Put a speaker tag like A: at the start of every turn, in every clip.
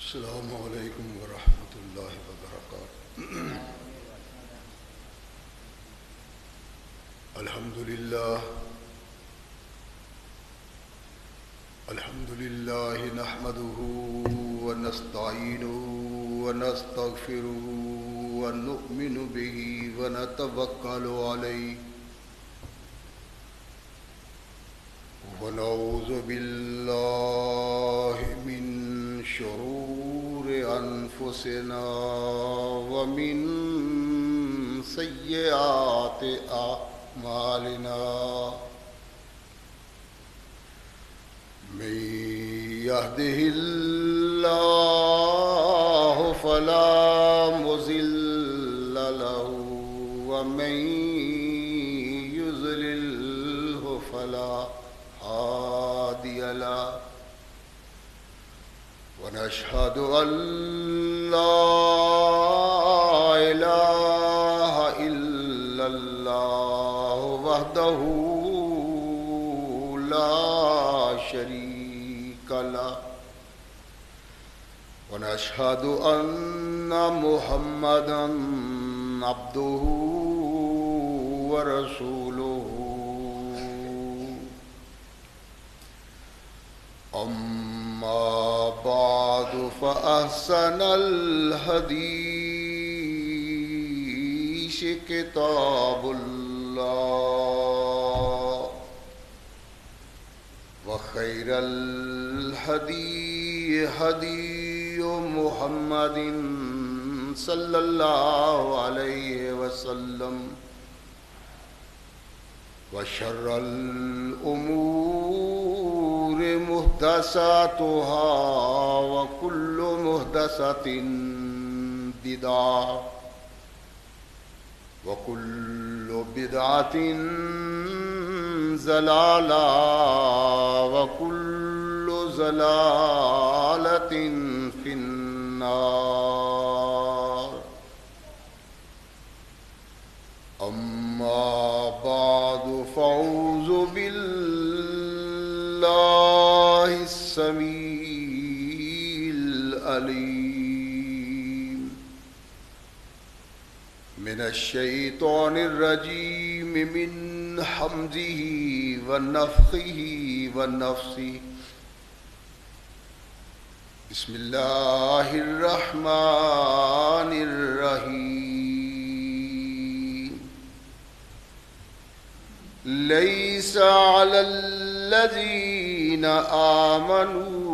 A: السلام علیکم ورحمۃ اللہ وبرکاتہ۔ الحمد للہ نحمده ونستعینه ونستغفره ونؤمن به ونتوکل علیہ ونعوذ باللہ من شرور انفسنا ومن سیئات اعمالنا من يهده الله فلا مضل له ومن يضلله فلا هادي له ونشهد أن لا إله إلا الله وحده لا شريك له ونشهد أن محمدا عبده ورسوله أما بعد فأحسن الحديث كتاب الله وخير الهدي هدي محمد صلى الله عليه وسلم وشر الأمور محدثاتها وكل محدثة بدعة وكل بدعة ضلالة وكل ضلالة في النار أما بعد فأعوذ بالله السميع العليم من الشيطان الرجيم من حمزه ونفخه ونفسه بسم الله الرحمن الرحيم ليس على الذين آمنوا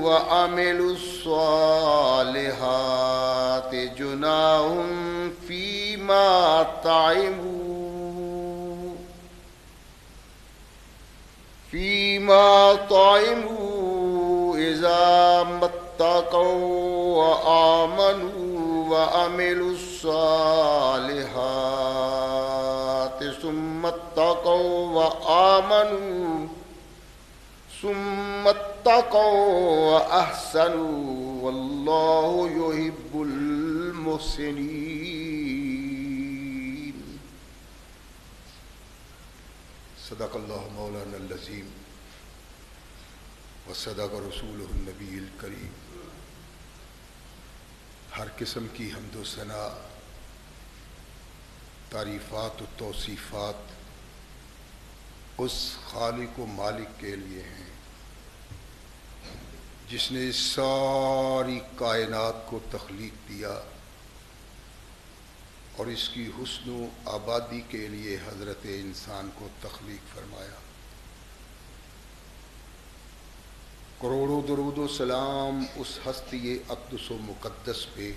A: وعملوا الصالحات جناح فيما طعموا إذا ما اتقوا وآمنوا وعملوا الصالحات ثم اتقوا وأحسنوا والله يحب المحسنين صدق اللہ مولانا العظیم وصدق رسولہ النبی الکریم۔ ہر قسم کی حمد و ثنا، تعریفات و توصیفات اس خالق و مالک کے لیے ہیں جس نے ساری کائنات کو تخلیق دیا اور اس کی حسن و آبادی کے لیے حضرت انسان کو تخلیق فرمایا۔ کروڑوں درود و سلام اس ہستی اقدس و مقدس پہ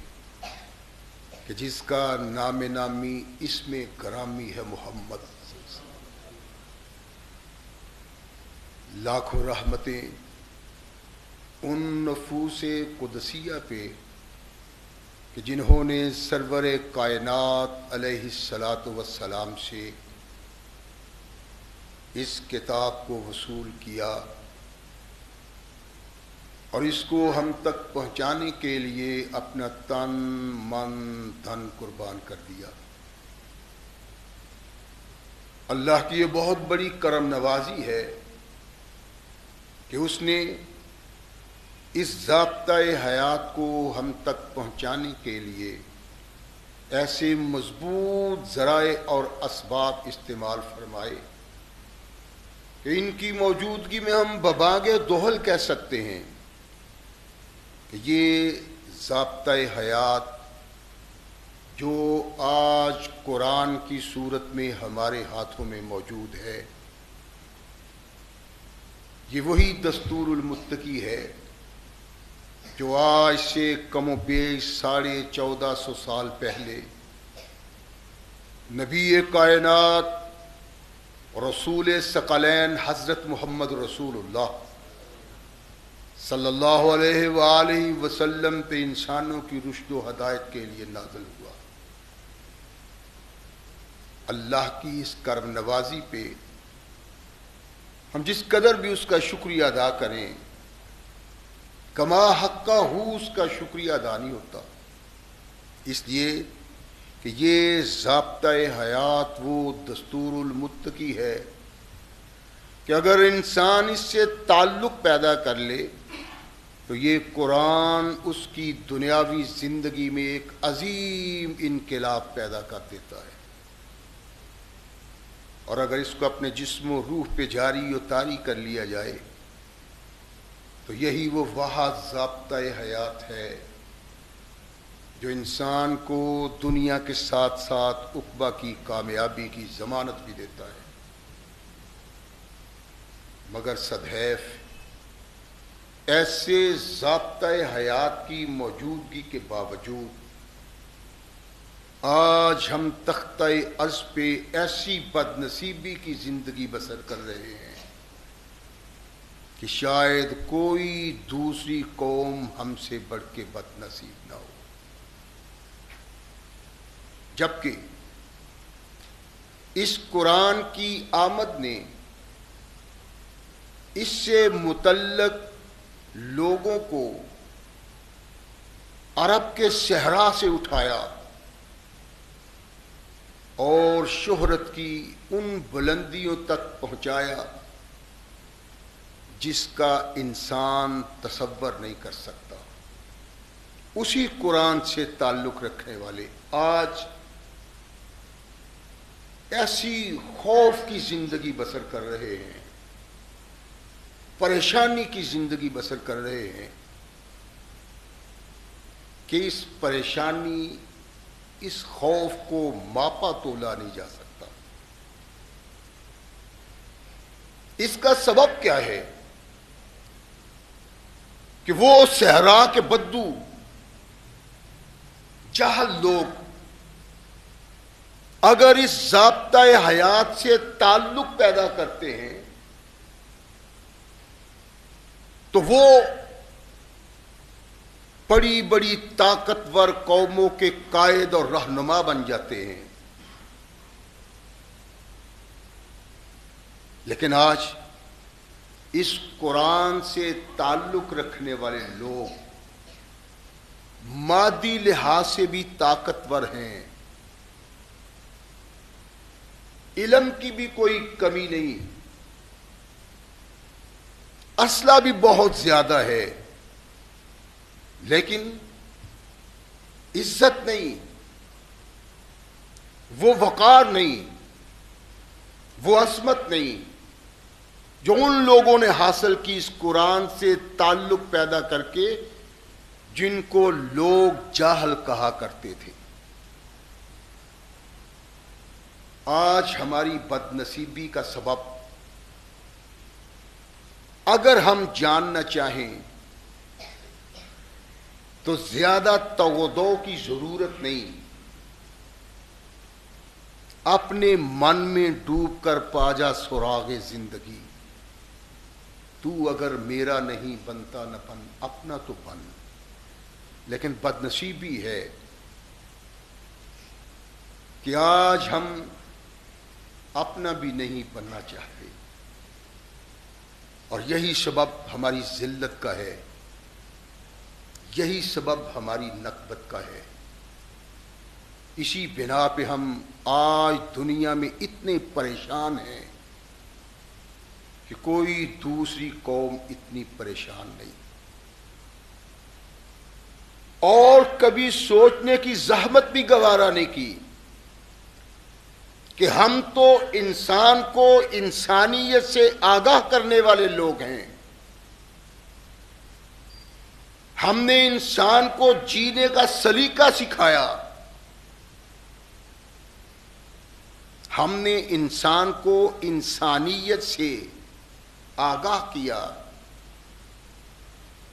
A: کہ جس کا نام نامی اسم گرامی ہے محمد۔ لاکھوں رحمتیں ان نفوس قدسیہ پہ کہ جنہوں نے سرور کائنات علیہ الصلاۃ والسلام سے اس کتاب کو وصول کیا اور اس کو ہم تک پہنچانے کے لیے اپنا تن من دھن قربان کر دیا۔ اللہ کی یہ بہت بڑی کرم نوازی ہے کہ اس نے اس ضابطۂ حیات کو ہم تک پہنچانے کے لیے ایسے مضبوط ذرائع اور اسباب استعمال فرمائے کہ ان کی موجودگی میں ہم بباغ دہل کہہ سکتے ہیں کہ یہ ضابطۂ حیات جو آج قرآن کی صورت میں ہمارے ہاتھوں میں موجود ہے، یہ وہی دستور المتقی ہے جو آج سے کم و بیش 1450 سال پہلے نبی کائنات رسول ثقلین حضرت محمد رسول اللہ صلی اللہ علیہ وآلہ وسلم پہ انسانوں کی رشد و ہدایت کے لیے نازل ہوا۔ اللہ کی اس کرم نوازی پہ ہم جس قدر بھی اس کا شکریہ ادا کریں، کما حقہ ہو اس کا شکریہ ادا نہیں ہوتا، اس لیے کہ یہ ضابطۂ حیات وہ دستور المتقی ہے کہ اگر انسان اس سے تعلق پیدا کر لے تو یہ قرآن اس کی دنیاوی زندگی میں ایک عظیم انقلاب پیدا کر دیتا ہے، اور اگر اس کو اپنے جسم و روح پہ جاری و طاری کر لیا جائے تو یہی وہ واحد ضابطۂ حیات ہے جو انسان کو دنیا کے ساتھ ساتھ عقبہ کی کامیابی کی ضمانت بھی دیتا ہے۔ مگر صدحیف ایسے ضابطۂ حیات کی موجودگی کے باوجود آج ہم تختہ ارض پہ ایسی بد نصیبی کی زندگی بسر کر رہے ہیں کہ شاید کوئی دوسری قوم ہم سے بڑھ کے بد نصیب نہ ہو، جبکہ اس قرآن کی آمد نے اس سے متعلق لوگوں کو عرب کے صحرا سے اٹھایا اور شہرت کی ان بلندیوں تک پہنچایا جس کا انسان تصور نہیں کر سکتا۔ اسی قرآن سے تعلق رکھنے والے آج ایسی خوف کی زندگی بسر کر رہے ہیں، پریشانی کی زندگی بسر کر رہے ہیں کہ اس پریشانی، اس خوف کو ماپا تولا نہیں جا سکتا۔ اس کا سبب کیا ہے کہ وہ صحرا کے بدو جاہل لوگ اگر اس ضابطۂ حیات سے تعلق پیدا کرتے ہیں تو وہ بڑی بڑی طاقتور قوموں کے قائد اور رہنما بن جاتے ہیں، لیکن آج اس قرآن سے تعلق رکھنے والے لوگ مادی لحاظ سے بھی طاقتور ہیں، علم کی بھی کوئی کمی نہیں، اسلحہ بھی بہت زیادہ ہے، لیکن عزت نہیں، وہ وقار نہیں، وہ عظمت نہیں جو ان لوگوں نے حاصل کی اس قرآن سے تعلق پیدا کر کے جن کو لوگ جاہل کہا کرتے تھے۔ آج ہماری بد نصیبی کا سبب اگر ہم جاننا چاہیں تو زیادہ تودو کی ضرورت نہیں، اپنے من میں ڈوب کر پا جا سراغ زندگی، تو اگر میرا نہیں بنتا نہ بن، اپنا تو بن۔ لیکن بد نصیبی ہے کہ آج ہم اپنا بھی نہیں بننا چاہتے، اور یہی سبب ہماری ذلت کا ہے، یہی سبب ہماری نکبت کا ہے۔ اسی بنا پہ ہم آج دنیا میں اتنے پریشان ہیں کہ کوئی دوسری قوم اتنی پریشان نہیں۔ اور کبھی سوچنے کی زحمت بھی گوارا نہیں کی کہ ہم تو انسان کو انسانیت سے آگاہ کرنے والے لوگ ہیں. ہم نے انسان کو جینے کا سلیقہ سکھایا. ہم نے انسان کو انسانیت سے آگاہ کیا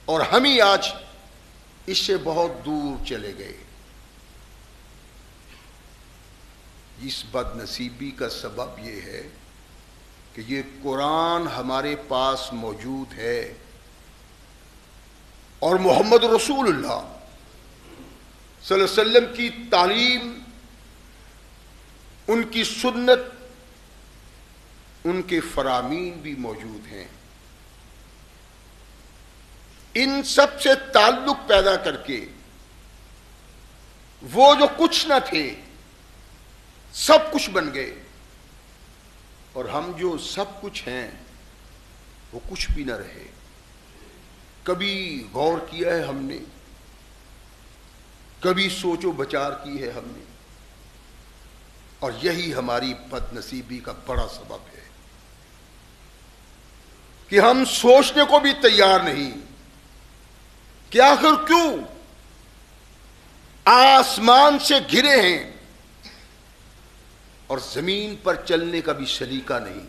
A: اور ہم ہی آج اس سے بہت دور چلے گئے. اس بد نصیبی کا سبب یہ ہے کہ یہ قرآن ہمارے پاس موجود ہے اور محمد رسول اللہ صلی اللہ علیہ وسلم کی تعلیم، ان کی سنت، ان کے فرامین بھی موجود ہیں. ان سب سے تعلق پیدا کر کے وہ جو کچھ نہ تھے سب کچھ بن گئے، اور ہم جو سب کچھ ہیں وہ کچھ بھی نہ رہے. کبھی غور کیا ہے ہم نے؟ کبھی سوچ و بچار کی ہے ہم نے؟ اور یہی ہماری بد نصیبی کا بڑا سبب ہے کہ ہم سوچنے کو بھی تیار نہیں کہ آخر کیوں آسمان سے گرے ہیں اور زمین پر چلنے کا بھی سلیقہ نہیں.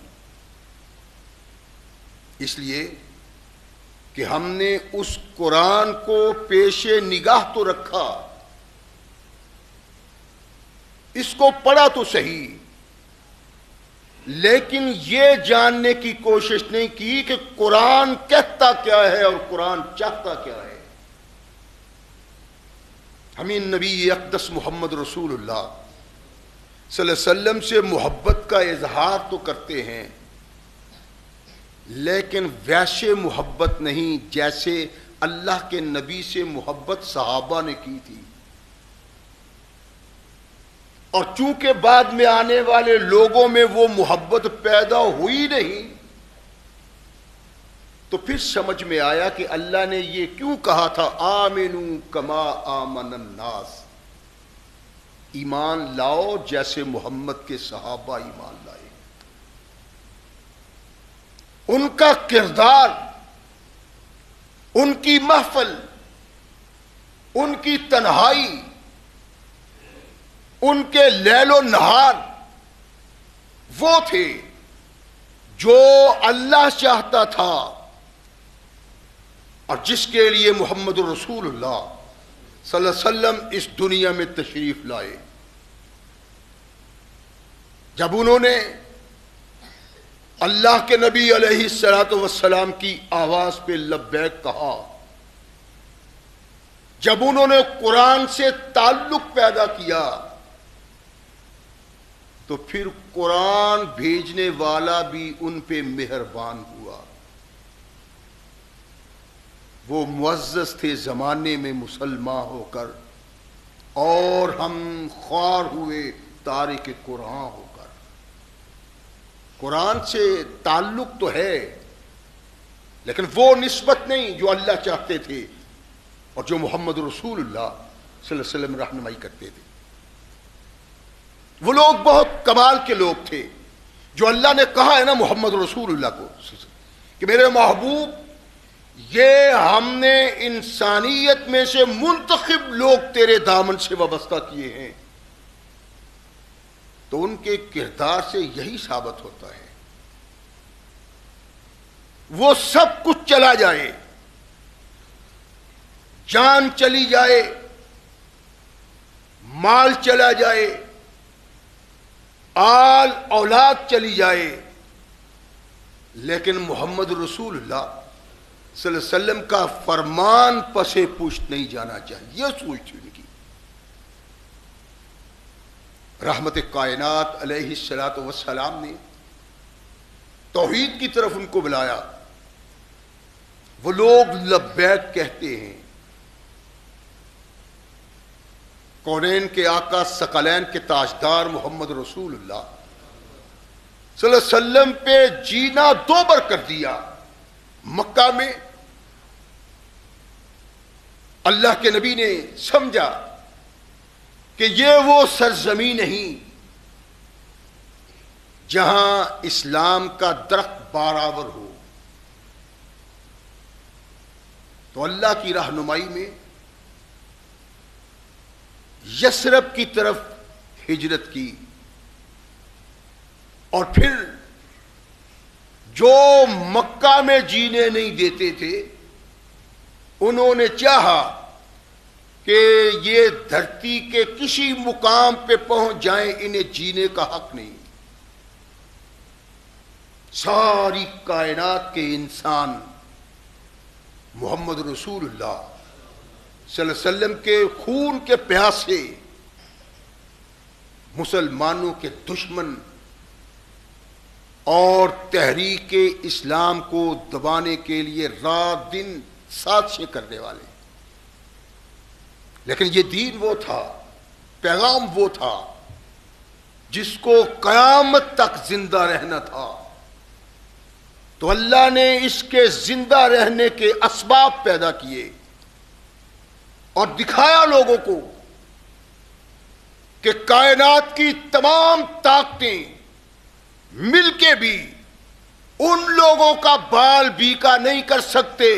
A: اس لیے کہ ہم نے اس قرآن کو پیش نگاہ تو رکھا، اس کو پڑھا تو صحیح، لیکن یہ جاننے کی کوشش نہیں کی کہ قرآن کہتا کیا ہے اور قرآن چاہتا کیا ہے. ہمیں نبی اقدس محمد رسول اللہ صلی اللہ علیہ وسلم سے محبت کا اظہار تو کرتے ہیں، لیکن ویسے محبت نہیں جیسے اللہ کے نبی سے محبت صحابہ نے کی تھی. اور چونکہ بعد میں آنے والے لوگوں میں وہ محبت پیدا ہوئی نہیں، تو پھر سمجھ میں آیا کہ اللہ نے یہ کیوں کہا تھا آمنوا کما آمن الناس، ایمان لاؤ جیسے محمد کے صحابہ ایمان لائے. ان کا کردار، ان کی محفل، ان کی تنہائی، ان کے لیل و نہار وہ تھے جو اللہ چاہتا تھا اور جس کے لیے محمد رسول اللہ صلی اللہ علیہ وسلم اس دنیا میں تشریف لائے. جب انہوں نے اللہ کے نبی علیہ الصلوۃ والسلام کی آواز پہ لبیک کہا، جب انہوں نے قرآن سے تعلق پیدا کیا، تو پھر قرآن بھیجنے والا بھی ان پہ مہربان ہوا. وہ معزز تھے زمانے میں مسلمان ہو کر، اور ہم خوار ہوئے تارک قرآن ہو کر. قرآن سے تعلق تو ہے، لیکن وہ نسبت نہیں جو اللہ چاہتے تھے اور جو محمد رسول اللہ صلی اللہ علیہ وسلم رہنمائی کرتے تھے. وہ لوگ بہت کمال کے لوگ تھے جو اللہ نے کہا ہے نا محمد رسول اللہ کو کہ میرے محبوب، یہ ہم نے انسانیت میں سے منتخب لوگ تیرے دامن سے وابستہ کیے ہیں. تو ان کے کردار سے یہی ثابت ہوتا ہے، وہ سب کچھ چلا جائے، جان چلی جائے، مال چلا جائے، آل اولاد چلی جائے، لیکن محمد رسول اللہ صلی اللہ علیہ وسلم کا فرمان پسے پشت نہیں جانا چاہیے. یہ سوچ تھی ان کی. رحمت کائنات علیہ الصلوۃ والسلام نے توحید کی طرف ان کو بلایا. وہ لوگ لبیک کہتے ہیں. کونین کے آقا ثقلین کے تاجدار محمد رسول اللہ صلی اللہ علیہ وسلم پہ جینا دوبر کر دیا. مکہ میں اللہ کے نبی نے سمجھا کہ یہ وہ سرزمین نہیں جہاں اسلام کا درخت بارآور ہو، تو اللہ کی رہنمائی میں یثرب کی طرف ہجرت کی، اور پھر جو مکہ میں جینے نہیں دیتے تھے انہوں نے چاہا کہ یہ دھرتی کے کسی مقام پہ پہنچ جائیں، انہیں جینے کا حق نہیں۔ ساری کائنات کے انسان محمد رسول اللہ صلی اللہ علیہ وسلم کے خون کے پیاسے، مسلمانوں کے دشمن اور تحریک اسلام کو دبانے کے لیے رات دن سازشیں کرنے والے، لیکن یہ دین وہ تھا، پیغام وہ تھا جس کو قیامت تک زندہ رہنا تھا، تو اللہ نے اس کے زندہ رہنے کے اسباب پیدا کیے اور دکھایا لوگوں کو کہ کائنات کی تمام طاقتیں مل کے بھی ان لوگوں کا بال بیکا نہیں کر سکتے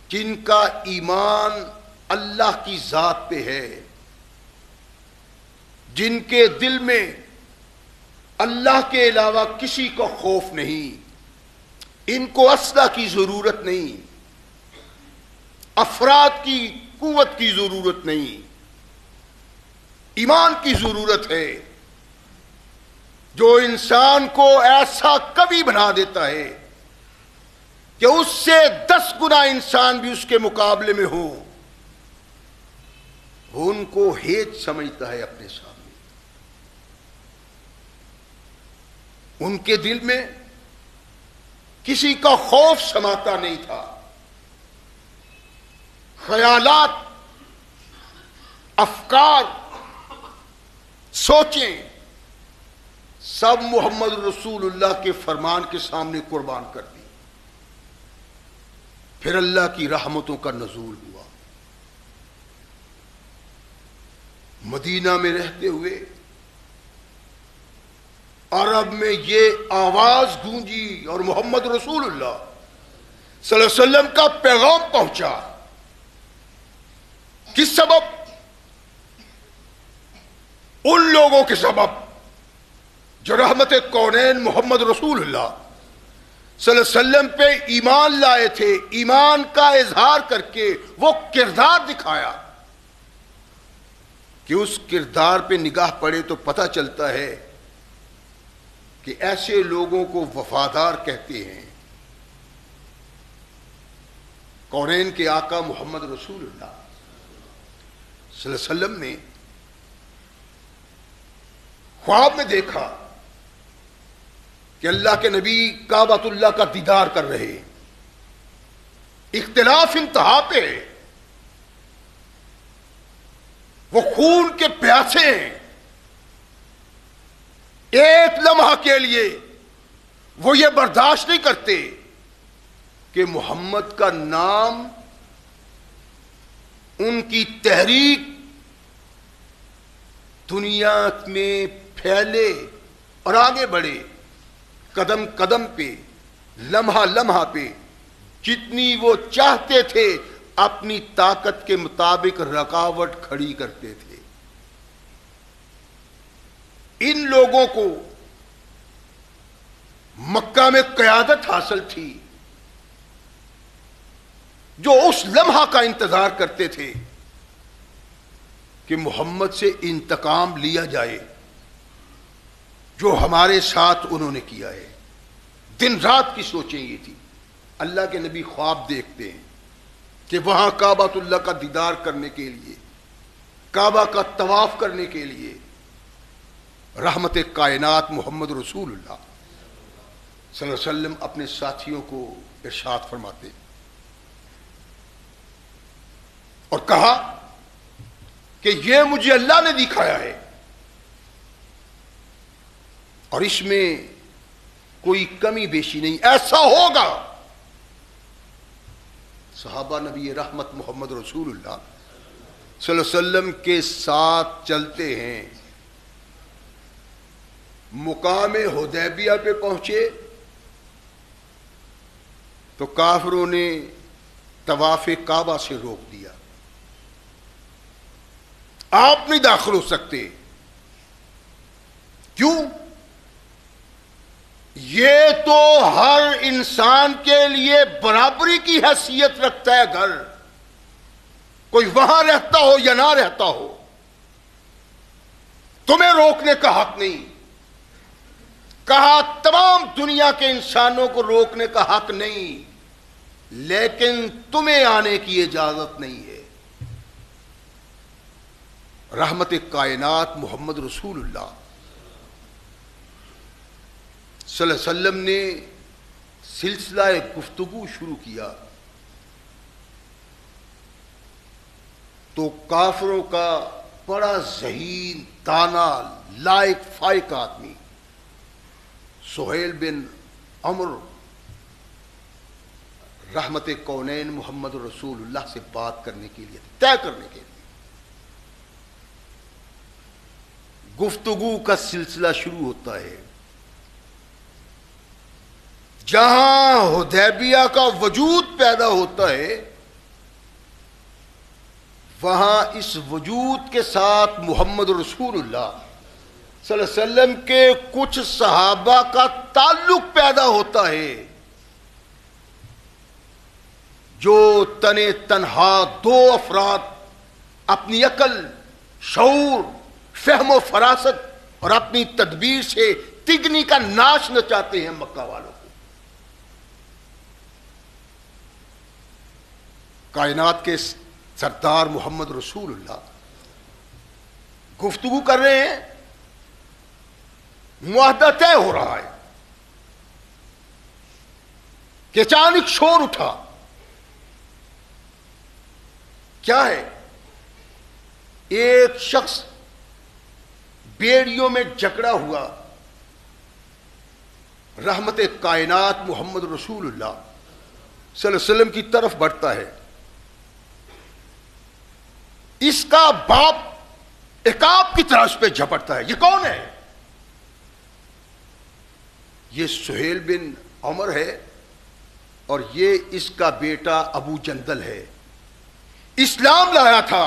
A: جن کا ایمان اللہ کی ذات پہ ہے، جن کے دل میں اللہ کے علاوہ کسی کو خوف نہیں، ان کو اسلحہ کی ضرورت نہیں، افراد کی قوت کی ضرورت نہیں، ایمان کی ضرورت ہے جو انسان کو ایسا کبھی بنا دیتا ہے کہ اس سے 10 گنا انسان بھی اس کے مقابلے میں ہو، وہ ان کو ہیج سمجھتا ہے اپنے سامنے۔ ان کے دل میں کسی کا خوف سماتا نہیں تھا، خیالات، افکار، سوچیں سب محمد رسول اللہ کے فرمان کے سامنے قربان کر دی۔ پھر اللہ کی رحمتوں کا نزول ہوا۔ مدینہ میں رہتے ہوئے عرب میں یہ آواز گونجی اور محمد رسول اللہ صلی اللہ علیہ وسلم کا پیغام پہنچا۔ کس سبب؟ ان لوگوں کے سبب جو رحمت کونین محمد رسول اللہ صلی اللہ علیہ وسلم پہ ایمان لائے تھے، ایمان کا اظہار کر کے وہ کردار دکھایا کہ اس کردار پہ نگاہ پڑے تو پتہ چلتا ہے کہ ایسے لوگوں کو وفادار کہتے ہیں۔ کونین کے آقا محمد رسول اللہ صلی اللہ علیہ وسلم نے خواب میں دیکھا کہ اللہ کے نبی کعبۃ اللہ کا دیدار کر رہے، اختلاف انتہا پہ، وہ خون کے پیاسے ہیں، ایک لمحہ کے لیے وہ یہ برداشت نہیں کرتے کہ محمد کا نام، ان کی تحریک دنیا میں پھیلے اور آگے بڑھے، قدم قدم پہ، لمحہ لمحہ پہ، جتنی وہ چاہتے تھے اپنی طاقت کے مطابق رکاوٹ کھڑی کرتے تھے۔ ان لوگوں کو مکہ میں قیادت حاصل تھی جو اس لمحہ کا انتظار کرتے تھے کہ محمد سے انتقام لیا جائے جو ہمارے ساتھ انہوں نے کیا ہے۔ دن رات کی سوچیں یہ تھی۔ اللہ کے نبی خواب دیکھتے ہیں کہ وہاں کعبۃ اللہ کا دیدار کرنے کے لیے، کعبہ کا طواف کرنے کے لیے رحمت کائنات محمد رسول اللہ صلی اللہ علیہ وسلم اپنے ساتھیوں کو ارشاد فرماتے اور کہا کہ یہ مجھے اللہ نے دکھایا ہے اور اس میں کوئی کمی بیشی نہیں، ایسا ہوگا۔ صحابہ نبی رحمت محمد رسول اللہ صلی اللہ علیہ وسلم کے ساتھ چلتے ہیں، مقام حدیبیہ پہ پہنچے تو کافروں نے طواف کعبہ سے روک دیا، آپ نہیں داخل ہو سکتے۔ کیوں؟ یہ تو ہر انسان کے لیے برابری کی حیثیت رکھتا ہے گھر، کوئی وہاں رہتا ہو یا نہ رہتا ہو، تمہیں روکنے کا حق نہیں۔ کہا تمام دنیا کے انسانوں کو روکنے کا حق نہیں، لیکن تمہیں آنے کی اجازت نہیں ہے۔ رحمت کائنات محمد رسول اللہ صلی اللہ علیہ وسلم نے سلسلہ گفتگو شروع کیا تو کافروں کا بڑا ذہین، دانا، لائق فائق آدمی سہیل بن عمر رحمت کونین محمد رسول اللہ سے بات کرنے کے لیے، طے کرنے کے لیے گفتگو کا سلسلہ شروع ہوتا ہے۔ جہاں حدیبیہ کا وجود پیدا ہوتا ہے وہاں اس وجود کے ساتھ محمد رسول اللہ صلی اللہ علیہ وسلم کے کچھ صحابہ کا تعلق پیدا ہوتا ہے، جو تنے تنہا دو افراد اپنی عقل، شعور، فہم و فراست اور اپنی تدبیر سے تگنی کا ناش نچاتے ہیں مکہ والوں کو۔ کائنات کے سردار محمد رسول اللہ گفتگو کر رہے ہیں، معاہدہ طے ہو رہا ہے کہ اچانک شور اٹھا۔ کیا ہے؟ ایک شخص بیڑیوں میں جکڑا ہوا رحمت کائنات محمد رسول اللہ صلی اللہ علیہ وسلم کی طرف بڑھتا ہے۔ اس کا باپ عقاب کی طرح اس پہ جھپٹتا ہے۔ یہ کون ہے؟ یہ سہیل بن عمر ہے اور یہ اس کا بیٹا ابو جندل ہے۔ اسلام لایا تھا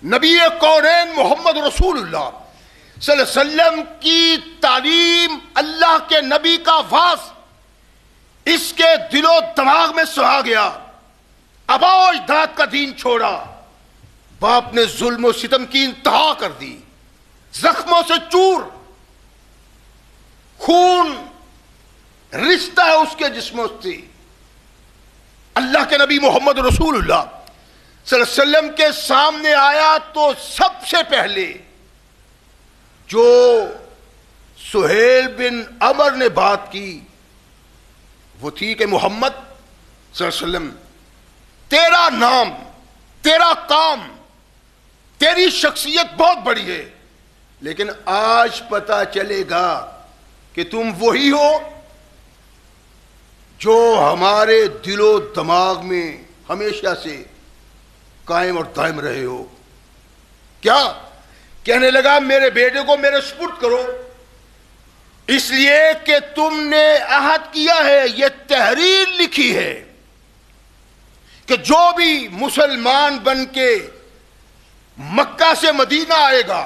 A: نبی کونین محمد رسول اللہ صلی اللہ علیہ وسلم کی تعلیم، اللہ کے نبی کا واس اس کے دل و دماغ میں سہا گیا۔ آبا و اجداد کا دین چھوڑا، باپ نے ظلم و ستم کی انتہا کر دی، زخموں سے چور، خون رشتہ ہے اس کے جسموں سے۔ اللہ کے نبی محمد رسول اللہ صلی اللہ علیہ وسلم کے سامنے آیا تو سب سے پہلے جو سہیل بن عمر نے بات کی وہ تھی کہ محمد صلی اللہ علیہ وسلم، تیرا نام، تیرا کام، تیری شخصیت بہت بڑی ہے، لیکن آج پتہ چلے گا کہ تم وہی ہو جو ہمارے دل و دماغ میں ہمیشہ سے قائم اور دائم رہے ہو۔ کیا؟ کہنے لگا میرے بیٹے کو میرے سپرد کرو، اس لیے کہ تم نے عہد کیا ہے، یہ تحریر لکھی ہے کہ جو بھی مسلمان بن کے مکہ سے مدینہ آئے گا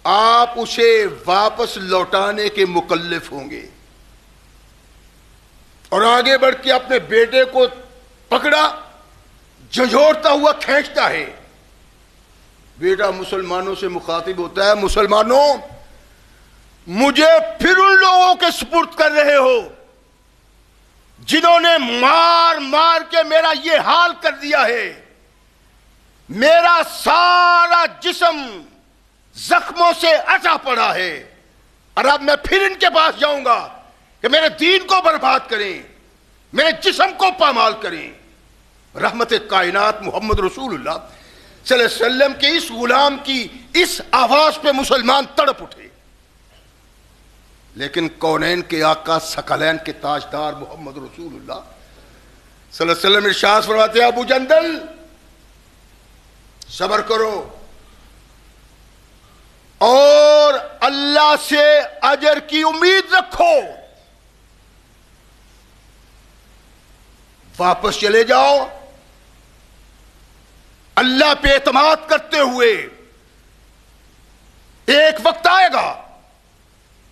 A: آپ اسے واپس لوٹانے کے مکلف ہوں گے۔ اور آگے بڑھ کے اپنے بیٹے کو پکڑا، جھنجھوڑتا ہوا کھینچتا ہے۔ بیٹا مسلمانوں سے مخاطب ہوتا ہے، مسلمانوں مجھے پھر ان لوگوں کے سپرد کر رہے ہو جنہوں نے مار مار کے میرا یہ حال کر دیا ہے، میرا سارا جسم زخموں سے اٹا پڑا ہے، اور اب میں پھر ان کے پاس جاؤں گا کہ میرے دین کو برباد کریں، میرے جسم کو پامال کریں۔ رحمت کائنات محمد رسول اللہ صلی اللہ علیہ وسلم کے اس غلام کی اس آواز پہ مسلمان تڑپ اٹھے، لیکن کونین کے آقا ثقلین کے تاجدار محمد رسول اللہ صلی اللہ علیہ وسلم ارشاد فرماتے ہیں ابو جندل صبر کرو اور اللہ سے اجر کی امید رکھو، واپس چلے جاؤ اللہ پہ اعتماد کرتے ہوئے۔ ایک وقت آئے گا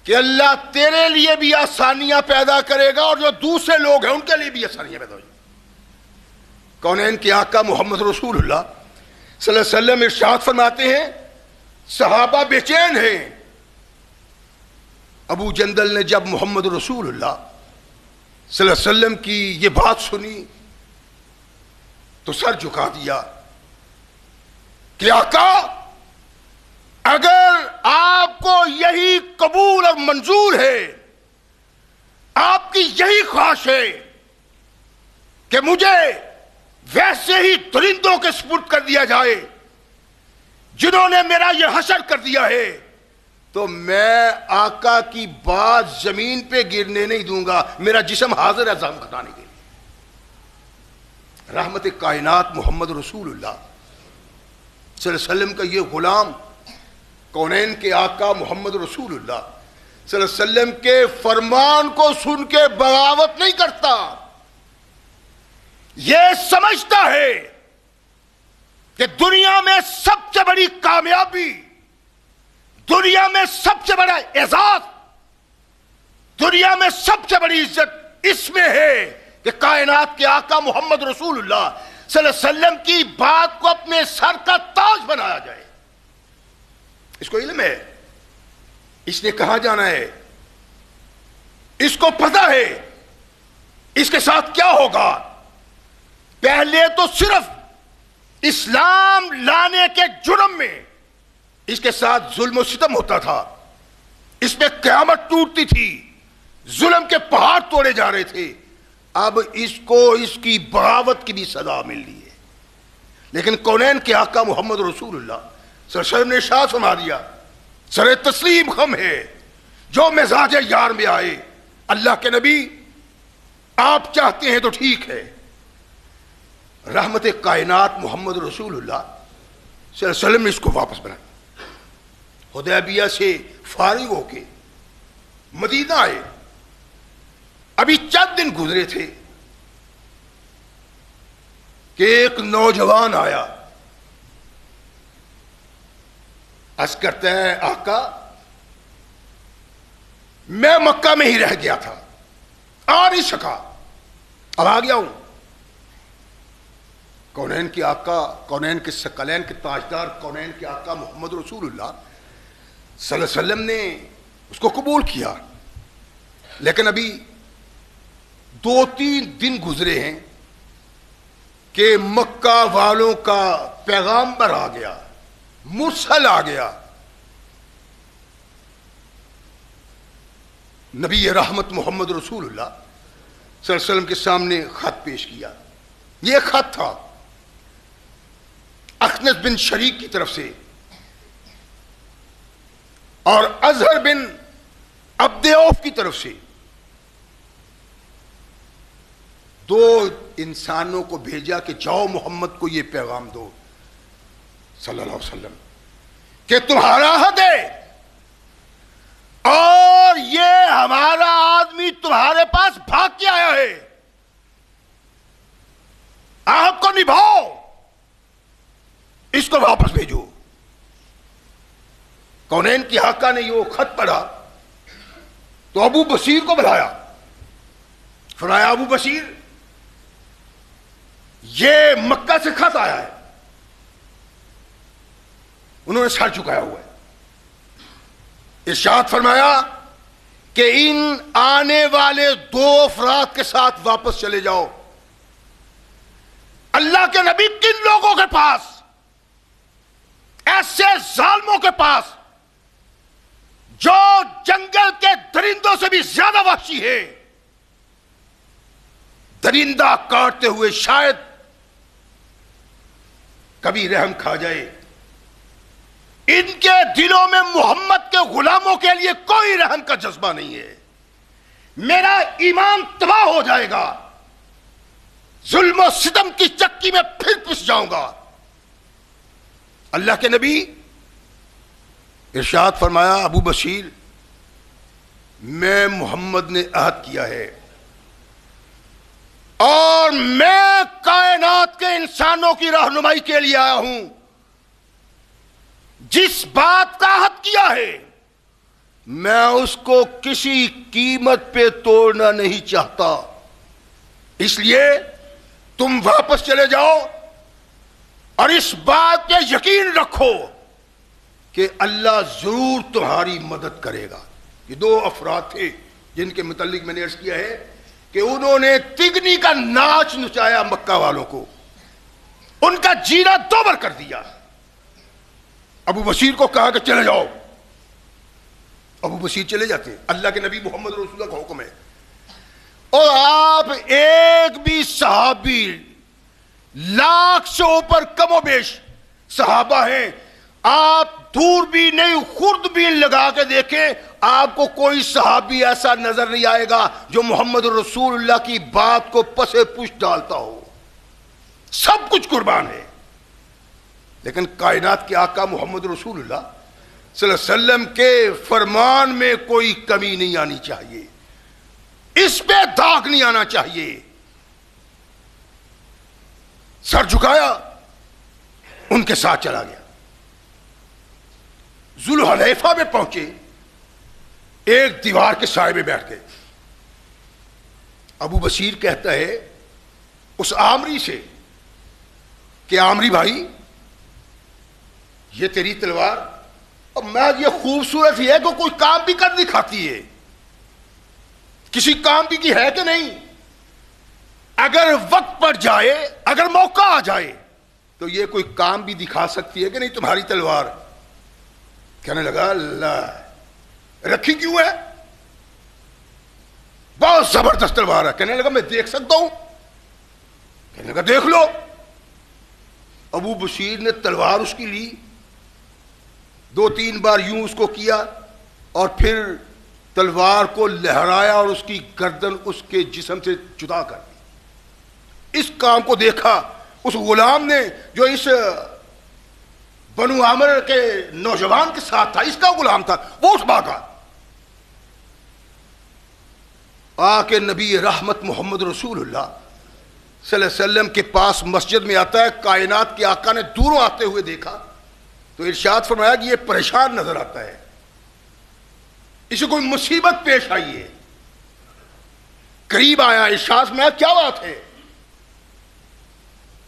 A: کہ اللہ تیرے لیے بھی آسانیاں پیدا کرے گا اور جو دوسرے لوگ ہیں ان کے لیے بھی آسانیاں پیدا ہو جائیں۔ کونین کے آقا محمد رسول اللہ صلی اللہ علیہ وسلم ارشاد فرماتے ہیں صحابہ بے چین ہیں۔ ابو جندل نے جب محمد رسول اللہ صلی اللہ علیہ وسلم کی یہ بات سنی تو سر جھکا دیا کہ آقا اگر آپ کو یہی قبول اور منظور ہے، آپ کی یہی خواہش ہے کہ مجھے ویسے ہی درندوں کے سپرد کر دیا جائے جنہوں نے میرا یہ حشر کر دیا ہے، تو میں آقا کی بات زمین پہ گرنے نہیں دوں گا، میرا جسم حاضر ہے زخم کھٹانے کے لیے۔ رحمت کائنات محمد رسول اللہ صلی اللہ علیہ وسلم کا یہ غلام کونین کے آقا محمد رسول اللہ صلی اللہ علیہ وسلم کے فرمان کو سن کے بغاوت نہیں کرتا، یہ سمجھتا ہے کہ دنیا میں سب سے بڑی کامیابی، دنیا میں سب سے بڑا اعزاز، دنیا میں سب سے بڑی عزت اس میں ہے کہ کائنات کے آقا محمد رسول اللہ صلی اللہ علیہ وسلم کی بات کو اپنے سر کا تاج بنایا جائے۔ اس کو علم ہے اس نے کہاں جانا ہے، اس کو پتہ ہے اس کے ساتھ کیا ہوگا۔ پہلے تو صرف اسلام لانے کے جرم میں اس کے ساتھ ظلم و ستم ہوتا تھا، اس میں قیامت ٹوٹتی تھی، ظلم کے پہاڑ توڑے جا رہے تھے، اب اس کو اس کی بغاوت کی بھی سزا مل رہی ہے۔ لیکن کونین کے آقا محمد رسول اللہ صلی اللہ علیہ وسلم نے ارشاد فرما دیا، سر تسلیم خم ہے جو مزاج یار میں آئے، اللہ کے نبی آپ چاہتے ہیں تو ٹھیک ہے۔ رحمت کائنات محمد رسول اللہ صلی اللہ علیہ وسلم نے اس کو واپس بنایا، حدیبیہ سے فارغ ہو کے مدینہ آئے، ابھی چند دن گزرے تھے کہ ایک نوجوان آیا، عرض کرتا ہے آقا میں مکہ میں ہی رہ گیا تھا، آ نہیں سکا، اب آ گیا ہوں۔ کونین کے آقا، کونین کے ثقلین کے تاجدار، کونین کے آقا محمد رسول اللہ صلی اللہ علیہ وسلم نے اس کو قبول کیا، لیکن ابھی 2-3 دن گزرے ہیں کہ مکہ والوں کا پیغامبر آ گیا، مرسل آ گیا، نبی رحمت محمد رسول اللہ صلی اللہ علیہ وسلم کے سامنے خط پیش کیا۔ یہ خط تھا اخنس بن شریک کی طرف سے اور اظہر بن عبد عوف کی طرف سے، 2 انسانوں کو بھیجا کہ جاؤ محمد کو یہ پیغام دو صلی اللہ علیہ وسلم کہ تمہارا حد ہے اور یہ ہمارا آدمی تمہارے پاس بھاگ کے آیا ہے، آپ کو نبھاؤ، اس کو واپس بھیجو۔ کونین کی آقا نے یہ خط پڑھا تو ابو بصیر کو بلایا، فرمایا ابو بصیر یہ مکہ سے خط آیا ہے۔ انہوں نے سر چکایا ہوا ہے، ارشاد فرمایا کہ ان آنے والے 2 افراد کے ساتھ واپس چلے جاؤ۔ اللہ کے نبی کن لوگوں کے پاس، ایسے ظالموں کے پاس جو جنگل کے درندوں سے بھی زیادہ وحشی ہے، درندہ کاٹتے ہوئے شاید کبھی رحم کھا جائے، ان کے دلوں میں محمد کے غلاموں کے لیے کوئی رحم کا جذبہ نہیں ہے، میرا ایمان تباہ ہو جائے گا۔ ظلم و ستم کی چکی میں پھر پس جاؤں گا. اللہ کے نبی ارشاد فرمایا ابو بشیر میں محمد نے عہد کیا ہے اور میں کائنات کے انسانوں کی رہنمائی کے لیے آیا ہوں. جس بات کا عہد کیا ہے میں اس کو کسی قیمت پہ توڑنا نہیں چاہتا. اس لیے تم واپس چلے جاؤ اور اس بات پہ یقین رکھو کہ اللہ ضرور تمہاری مدد کرے گا. یہ دو افراد تھے جن کے متعلق میں نے عرض کیا ہے کہ انہوں نے تگنی کا ناچ نچایا مکہ والوں کو، ان کا جینا دوبر کر دیا. ابو بشیر کو کہا کہ چلے جاؤ. ابو بشیر چلے جاتے ہیں. اللہ کے نبی محمد رسول اللہ کا حکم ہے اور آپ ایک بھی صحابی، لاکھ سے اوپر کم و بیش صحابہ ہیں، آپ دور بھی نہیں خرد بھی لگا کے دیکھیں آپ کو کوئی صحابی ایسا نظر نہیں آئے گا جو محمد رسول اللہ کی بات کو پسے پشت ڈالتا ہو. سب کچھ قربان ہے. لیکن کائنات کے آقا محمد رسول اللہ صلی اللہ علیہ وسلم کے فرمان میں کوئی کمی نہیں آنی چاہیے، اس پہ داغ نہیں آنا چاہیے. سر جھکایا، ان کے ساتھ چلا گیا. ذوالحلیفہ میں پہنچے، ایک دیوار کے سائے میں بیٹھ گئے. ابو بشیر کہتا ہے اس عامری سے کہ عامری بھائی یہ تیری تلوار، اور میں یہ خوبصورت ہی ہے کہ کوئی کام بھی کر دکھاتی ہے، کسی کام بھی کی ہے کہ نہیں؟ اگر وقت پر جائے، اگر موقع آ جائے تو یہ کوئی کام بھی دکھا سکتی ہے کہ نہیں تمہاری تلوار؟ کہنے لگا اللہ رکھی کیوں ہے؟ بہت زبردست تلوار ہے. کہنے لگا میں دیکھ سکتا ہوں؟ کہنے لگا دیکھ لو. ابو بشیر نے تلوار اس کی لی، دو تین بار یوں اس کو کیا اور پھر تلوار کو لہرایا اور اس کی گردن اس کے جسم سے جدا کر دی. اس کام کو دیکھا اس غلام نے جو اس بنو عامر کے نوجوان کے ساتھ تھا، اس کا غلام تھا، وہ اٹھ بھاگا. آ کے نبی رحمت محمد رسول اللہ صلی اللہ علیہ وسلم کے پاس مسجد میں آتا ہے. کائنات کے آقا نے دوروں آتے ہوئے دیکھا تو ارشاد فرمایا کہ یہ پریشان نظر آتا ہے، اسے کوئی مصیبت پیش آئی ہے. قریب آیا، ارشاد فرمایا کیا بات ہے؟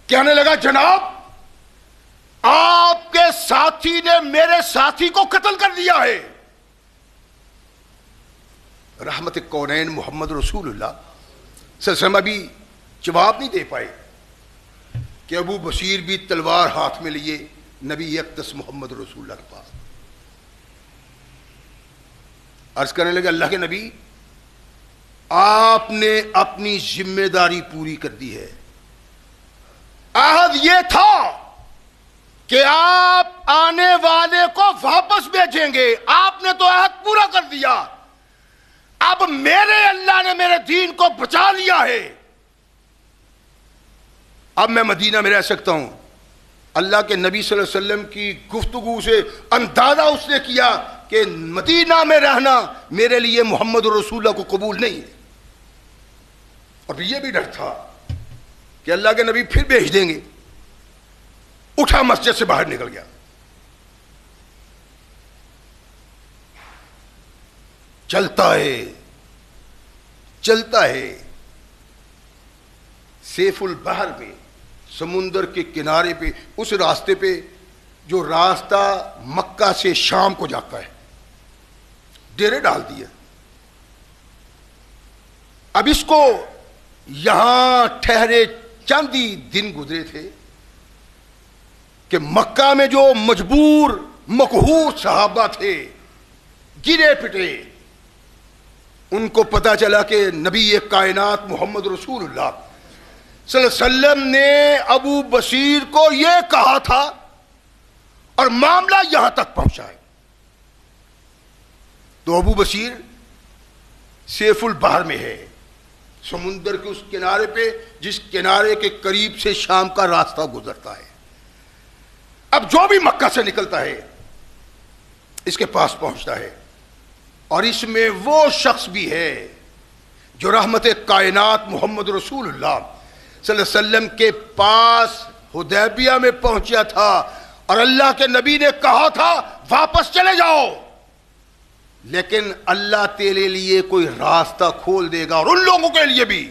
A: کہنے لگا جناب آپ کے ساتھی نے میرے ساتھی کو قتل کر دیا ہے. رحمت کونین محمد رسول اللہ صلی اللہ علیہ وسلم ابھی جواب نہیں دے پائے کہ ابو بشیر بھی تلوار ہاتھ میں لیے نبی اقدس محمد رسول اللہ کے پاس عرض کرنے لگے اللہ کے نبی آپ نے اپنی ذمہ داری پوری کر دی ہے. عہد یہ تھا کہ آپ آنے والے کو واپس بھیجیں گے، آپ نے تو عہد پورا کر دیا. اب میرے اللہ نے میرے دین کو بچا لیا ہے، اب میں مدینہ میں رہ سکتا ہوں. اللہ کے نبی صلی اللہ علیہ وسلم کی گفتگو سے اندازہ اس نے کیا کہ مدینہ میں رہنا میرے لیے محمد رسول اللہ کو قبول نہیں ہے. اور یہ بھی ڈر تھا کہ اللہ کے نبی پھر بھیج دیں گے. اٹھا مسجد سے باہر نکل گیا. چلتا ہے سیف البحر میں، سمندر کے کنارے پہ، اس راستے پہ جو راستہ مکہ سے شام کو جاتا ہے. ڈیرے ڈال دیا. اب اس کو یہاں ٹھہرے چند ہی دن گزرے تھے کہ مکہ میں جو مجبور مقہور صحابہ تھے، گرے پٹے، ان کو پتا چلا کہ نبی کائنات محمد رسول اللہ صلی اللہ علیہ وسلم نے ابو بشیر کو یہ کہا تھا اور معاملہ یہاں تک پہنچا ہے. تو ابو بشیر سیف البحر میں ہے، سمندر کے اس کنارے پہ جس کنارے کے قریب سے شام کا راستہ گزرتا ہے. اب جو بھی مکہ سے نکلتا ہے اس کے پاس پہنچتا ہے، اور اس میں وہ شخص بھی ہے جو رحمت کائنات محمد رسول اللہ صلی اللہ علیہ وسلم کے پاس حدیبیہ میں پہنچا تھا، اور اللہ کے نبی نے کہا تھا واپس چلے جاؤ، لیکن اللہ تیرے لیے کوئی راستہ کھول دے گا، اور ان لوگوں کے لیے بھی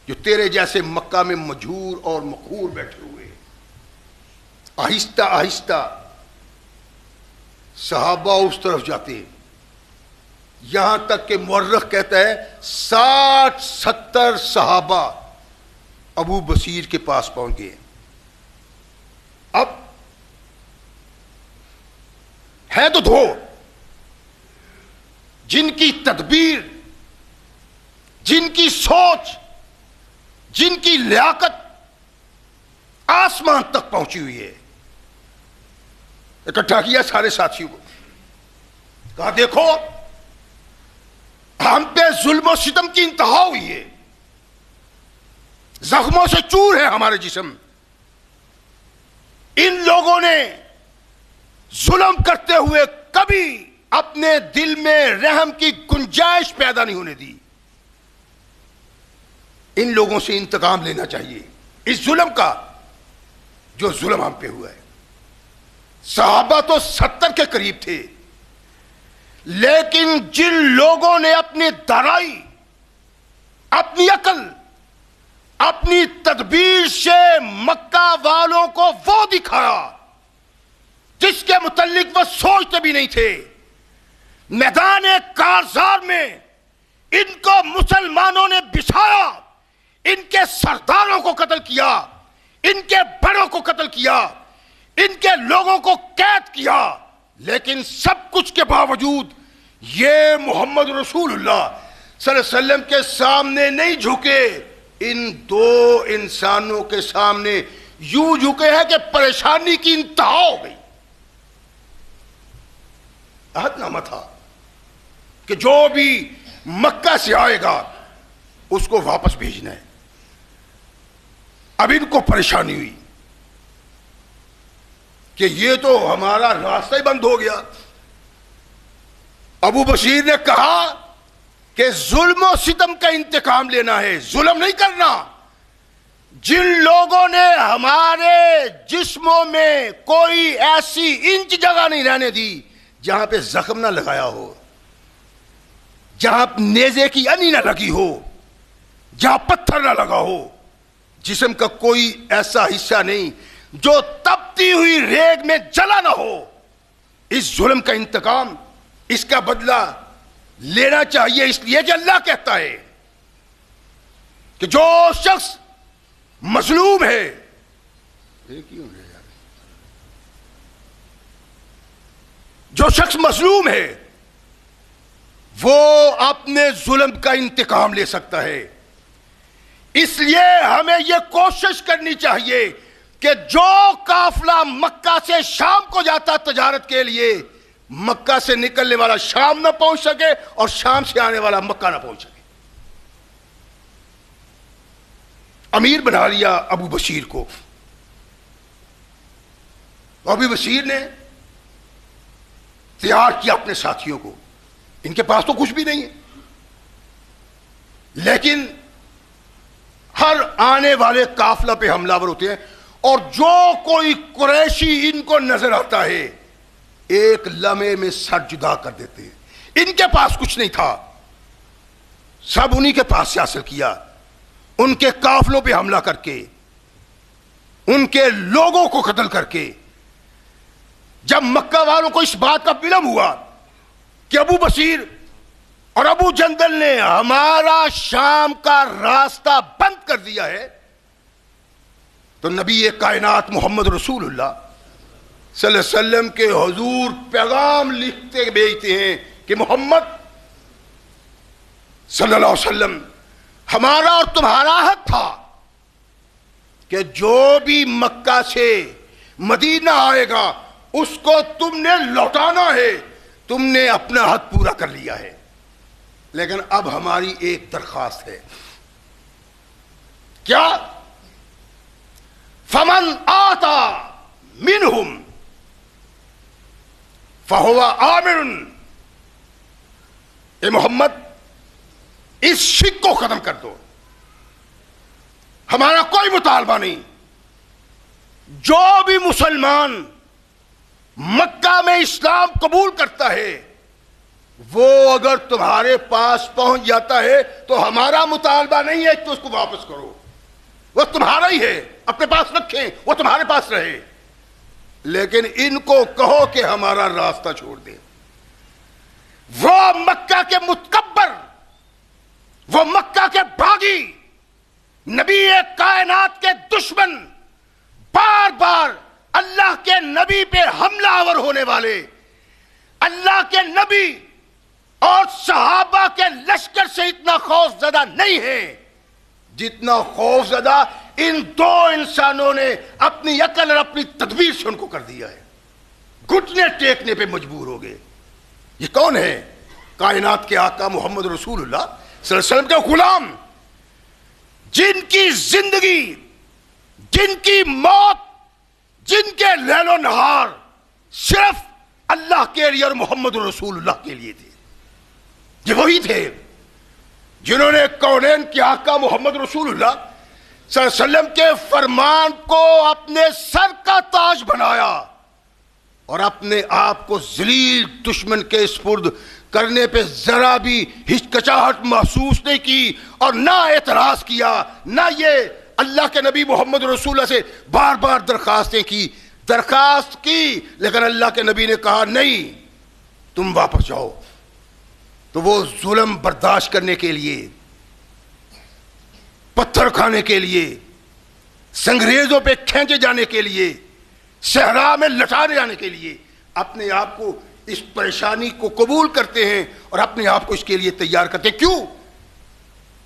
A: جو تیرے جیسے مکہ میں مجہور اور مقہور بیٹھے ہوئے. آہستہ آہستہ صحابہ اس طرف جاتے ہیں، یہاں تک کہ مورخ کہتا ہے 60-70 صحابہ ابو بصیر کے پاس پہنچ گئے. اب ہے تو دو جن کی تدبیر، جن کی سوچ، جن کی لیاقت آسمان تک پہنچی ہوئی ہے. اکٹھا کیا سارے ساتھیوں کو، کہا دیکھو ہم پہ ظلم و ستم کی انتہا ہوئی ہے، زخموں سے چور ہے ہمارے جسم. ان لوگوں نے ظلم کرتے ہوئے کبھی اپنے دل میں رحم کی گنجائش پیدا نہیں ہونے دی. ان لوگوں سے انتقام لینا چاہیے اس ظلم کا جو ظلم ہم پہ ہوا ہے. صحابہ تو 70 کے قریب تھے، لیکن جن لوگوں نے اپنی دانائی، اپنی عقل، اپنی تدبیر سے مکہ والوں کو وہ دکھایا جس کے متعلق وہ سوچتے بھی نہیں تھے، میدان کارزار میں ان کو مسلمانوں نے بچھایا، ان کے سرداروں کو قتل کیا، ان کے بڑوں کو قتل کیا، ان کے لوگوں کو قید کیا، لیکن سب کچھ کے باوجود یہ محمد رسول اللہ صلی اللہ علیہ وسلم کے سامنے نہیں جھکے. ان دو انسانوں کے سامنے یوں جھکے ہیں کہ پریشانی کی انتہا ہو گئی. عہد نامہ تھا کہ جو بھی مکہ سے آئے گا اس کو واپس بھیجنا ہے. اب ان کو پریشانی ہوئی کہ یہ تو ہمارا راستہ ہی بند ہو گیا. ابو بصیر نے کہا کہ ظلم و ستم کا انتقام لینا ہے، ظلم نہیں کرنا. جن لوگوں نے ہمارے جسموں میں کوئی ایسی انچ جگہ نہیں رہنے دی جہاں پہ زخم نہ لگایا ہو، جہاں نیزے کی انی نہ لگی ہو، جہاں پتھر نہ لگا ہو، جسم کا کوئی ایسا حصہ نہیں جو تپتی ہوئی ریگ میں جلا نہ ہو. اس ظلم کا انتقام، اس کا بدلہ لینا چاہیے، اس لیے کہ اللہ کہتا ہے کہ جو شخص مظلوم ہے، جو شخص مظلوم ہے وہ اپنے ظلم کا انتقام لے سکتا ہے. اس لیے ہمیں یہ کوشش کرنی چاہیے کہ جو قافلہ مکہ سے شام کو جاتا تجارت کے لیے، مکہ سے نکلنے والا شام نہ پہنچ سکے اور شام سے آنے والا مکہ نہ پہنچ سکے. امیر بنا لیا ابو بصیر کو. ابو بصیر نے تیار کیا اپنے ساتھیوں کو. ان کے پاس تو کچھ بھی نہیں ہے، لیکن ہر آنے والے قافلہ پہ حملہ ور ہوتے ہیں، اور جو کوئی قریشی ان کو نظر آتا ہے ایک لمحے میں سر جدا کر دیتے ہیں. ان کے پاس کچھ نہیں تھا، سب انہی کے پاس سے حاصل کیا. ان کے قافلوں پہ حملہ کر کے، ان کے لوگوں کو قتل کر کے. جب مکہ والوں کو اس بات کا علم ہوا کہ ابو بصیر اور ابو جندل نے ہمارا شام کا راستہ بند کر دیا ہے، تو نبی کائنات محمد رسول اللہ صلی اللہ علیہ وسلم کے حضور پیغام لکھتے بھیجتے ہیں کہ محمد صلی اللہ علیہ وسلم، ہمارا اور تمہارا حق تھا کہ جو بھی مکہ سے مدینہ آئے گا اس کو تم نے لوٹانا ہے. تم نے اپنا حق پورا کر لیا ہے. لیکن اب ہماری ایک درخواست ہے. کیا؟ فمن آتا منہم فہو آمن. اے محمد اس شک کو ختم کر دو. ہمارا کوئی مطالبہ نہیں. جو بھی مسلمان مکہ میں اسلام قبول کرتا ہے وہ اگر تمہارے پاس پہنچ جاتا ہے تو ہمارا مطالبہ نہیں ہے کہ اس کو واپس کرو. وہ تمہارا ہی ہے, اپنے پاس رکھیں, وہ تمہارے پاس رہے. لیکن ان کو کہو کہ ہمارا راستہ چھوڑ دیں. وہ مکہ کے متکبر, وہ مکہ کے باغی, نبی کائنات کے دشمن, بار بار اللہ کے نبی پہ حملہ آور ہونے والے, اللہ کے نبی اور صحابہ کے لشکر سے اتنا خوف زدہ نہیں ہے جتنا خوف زدہ ان دو انسانوں نے اپنی عقل اور اپنی تدبیر سے ان کو کر دیا ہے. گھٹنے ٹیکنے پہ مجبور ہو گئے. یہ کون ہے؟ کائنات کے آقا محمد رسول اللہ صلی اللہ علیہ وسلم کے غلام, جن کی زندگی, جن کی موت, جن کے لیل و نہار صرف اللہ کے لیے اور محمد رسول اللہ کے لیے تھے. یہ وہی تھے جنہوں نے کونین کے آقا محمد رسول اللہ صلی اللہ علیہ وسلم کے فرمان کو اپنے سر کا تاج بنایا اور اپنے آپ کو ذلیل دشمن کے سپرد کرنے پہ ذرا بھی ہچکچاہٹ محسوس نہیں کی اور نہ اعتراض کیا, نہ یہ اللہ کے نبی محمد رسول اللہ سے بار بار درخواستیں کی. درخواست کی لیکن اللہ کے نبی نے کہا نہیں, تم واپس جاؤ. تو وہ ظلم برداشت کرنے کے لیے, پتھر کھانے کے لیے, سنگریزوں پہ کھینچے جانے کے لیے, صحرا میں لٹانے جانے کے لیے اپنے آپ کو اس پریشانی کو قبول کرتے ہیں اور اپنے آپ کو اس کے لیے تیار کرتے ہیں. کیوں؟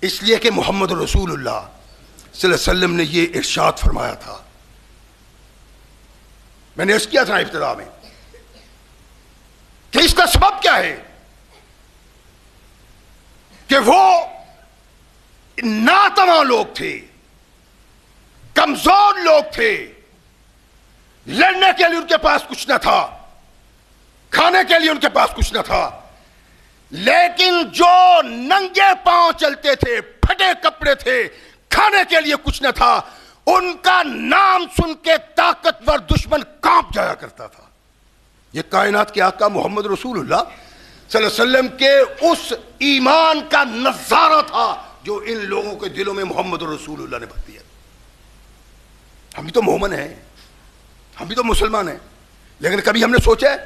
A: اس لیے کہ محمد رسول اللہ صلی اللہ علیہ وسلم نے یہ ارشاد فرمایا تھا. میں نے عرض کیا تھا ابتدا میں کہ اس کا سبب کیا ہے کہ وہ ناتواں لوگ تھے, کمزور لوگ تھے, لڑنے کے لیے ان کے پاس کچھ نہ تھا, کھانے کے لیے ان کے پاس کچھ نہ تھا, لیکن جو ننگے پاؤں چلتے تھے, پھٹے کپڑے تھے, کھانے کے لیے کچھ نہ تھا, ان کا نام سن کے طاقتور دشمن کانپ جایا کرتا تھا. یہ کائنات کے آقا محمد رسول اللہ صلی اللہ علیہ وسلم کے اس ایمان کا نظارہ تھا جو ان لوگوں کے دلوں میں محمد رسول اللہ نے بھر دیا. ہم بھی تو مومن ہیں, ہم بھی تو مسلمان ہیں, لیکن کبھی ہم نے سوچا ہے؟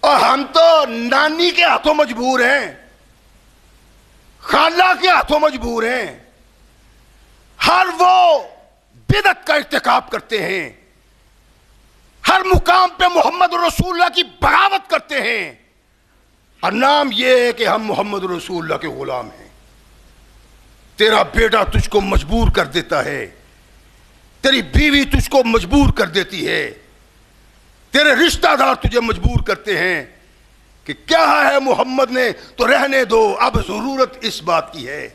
A: اور ہم تو نانی کے ہاتھوں مجبور ہیں, خالہ کے ہاتھوں مجبور ہیں, ہر وہ بدعت کا ارتکاب کرتے ہیں, ہر مقام پہ محمد رسول اللہ کی بغاوت کرتے ہیں, اور نام یہ ہے کہ ہم محمد رسول اللہ کے غلام ہیں. تیرا بیٹا تجھ کو مجبور کر دیتا ہے, تیری بیوی تجھ کو مجبور کر دیتی ہے, تیرے رشتہ دار تجھے مجبور کرتے ہیں کہ کیا ہے محمد نے تو رہنے دو, اب ضرورت اس بات کی ہے.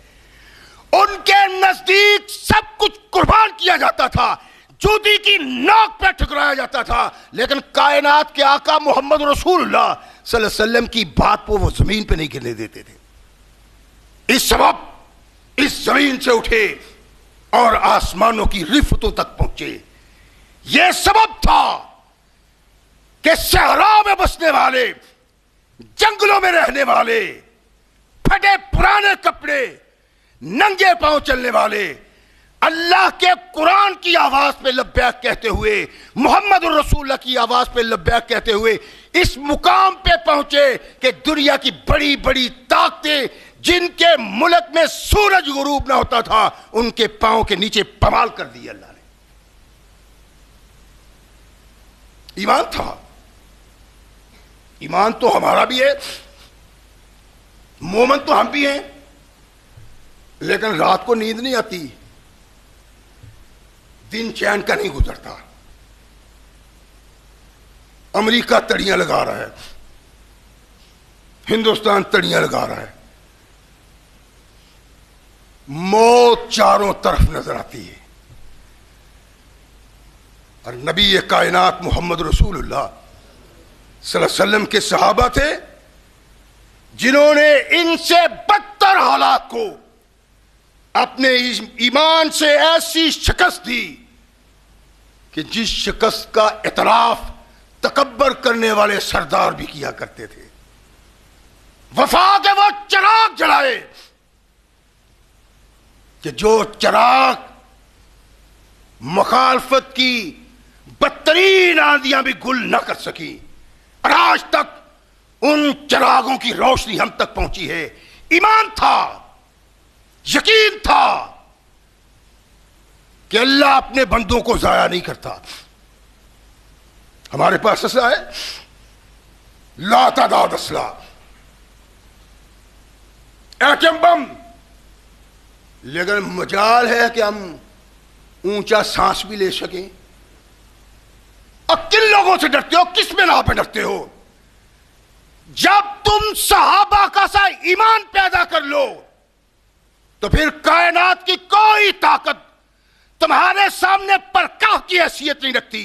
A: ان کے نزدیک سب کچھ قربان کیا جاتا تھا, جوتی کی نوک پہ ٹھکرایا جاتا تھا, لیکن کائنات کے آقا محمد رسول اللہ صلی اللہ علیہ وسلم کی بات کو وہ زمین پہ نہیں گرنے دیتے تھے. اس سبب اس زمین سے اٹھے اور آسمانوں کی رفتوں تک پہنچے. یہ سبب تھا کہ صحرا میں بسنے والے, جنگلوں میں رہنے والے, پھٹے پرانے کپڑے, ننگے پاؤں چلنے والے اللہ کے قرآن کی آواز پہ لبیک کہتے ہوئے, محمد الرسول اللہ کی آواز پہ لبیک کہتے ہوئے اس مقام پہ پہنچے کہ دنیا کی بڑی بڑی طاقتیں جن کے ملک میں سورج غروب نہ ہوتا تھا ان کے پاؤں کے نیچے پمال کر دی اللہ نے. ایمان تھا, ایمان تو ہمارا بھی ہے, مومن تو ہم بھی ہیں, لیکن رات کو نیند نہیں آتی, دن چین کا نہیں گزرتا. امریکہ تڑیاں لگا رہا ہے, ہندوستان تڑیاں لگا رہا ہے, موت چاروں طرف نظر آتی ہے، اور نبی کائنات محمد رسول اللہ صلی اللہ علیہ وسلم کے صحابہ تھے جنہوں نے ان سے بدتر حالات کو اپنے ایمان سے ایسی شکست دی کہ جس شکست کا اعتراف تکبر کرنے والے سردار بھی کیا کرتے تھے۔ وفا کے وہ چراغ جلائے کہ جو چراغ مخالفت کی بدترین آندیاں بھی گل نہ کر سکی، اور آج تک ان چراغوں کی روشنی ہم تک پہنچی ہے۔ ایمان تھا، یقین تھا کہ اللہ اپنے بندوں کو ضائع نہیں کرتا۔ ہمارے پاس اسلحہ ہے، لاتعداد اسلحہ، ایٹم بم، لیکن مجال ہے کہ ہم اونچا سانس بھی لے سکیں۔ اب کن لوگوں سے ڈرتے ہو؟ کس بنا پہ ڈرتے ہو؟ جب تم صحابہ کا سا ایمان پیدا کر لو تو پھر کائنات کی کوئی طاقت تمہارے سامنے پرکاہ کی حیثیت نہیں رکھتی۔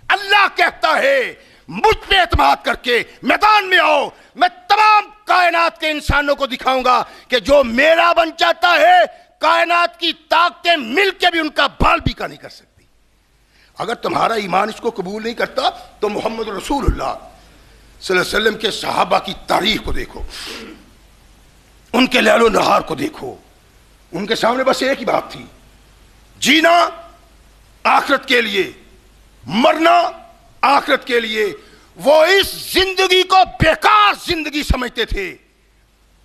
A: اللہ کہتا ہے مجھ پہ اعتماد کر کے میدان میں آؤ، میں تمام کائنات کے انسانوں کو دکھاؤں گا کہ جو میرا بن جاتا ہے کائنات کی طاقتیں مل کے بھی ان کا بال بھی کا نہیں کر سکتی۔ اگر تمہارا ایمان اس کو قبول نہیں کرتا تو محمد رسول اللہ صلی اللہ علیہ وسلم کے صحابہ کی تاریخ کو دیکھو، ان کے لیل و نہار کو دیکھو۔ ان کے سامنے بس ایک ہی بات تھی، جینا آخرت کے لیے، مرنا آخرت کے لیے۔ وہ اس زندگی کو بیکار زندگی سمجھتے تھے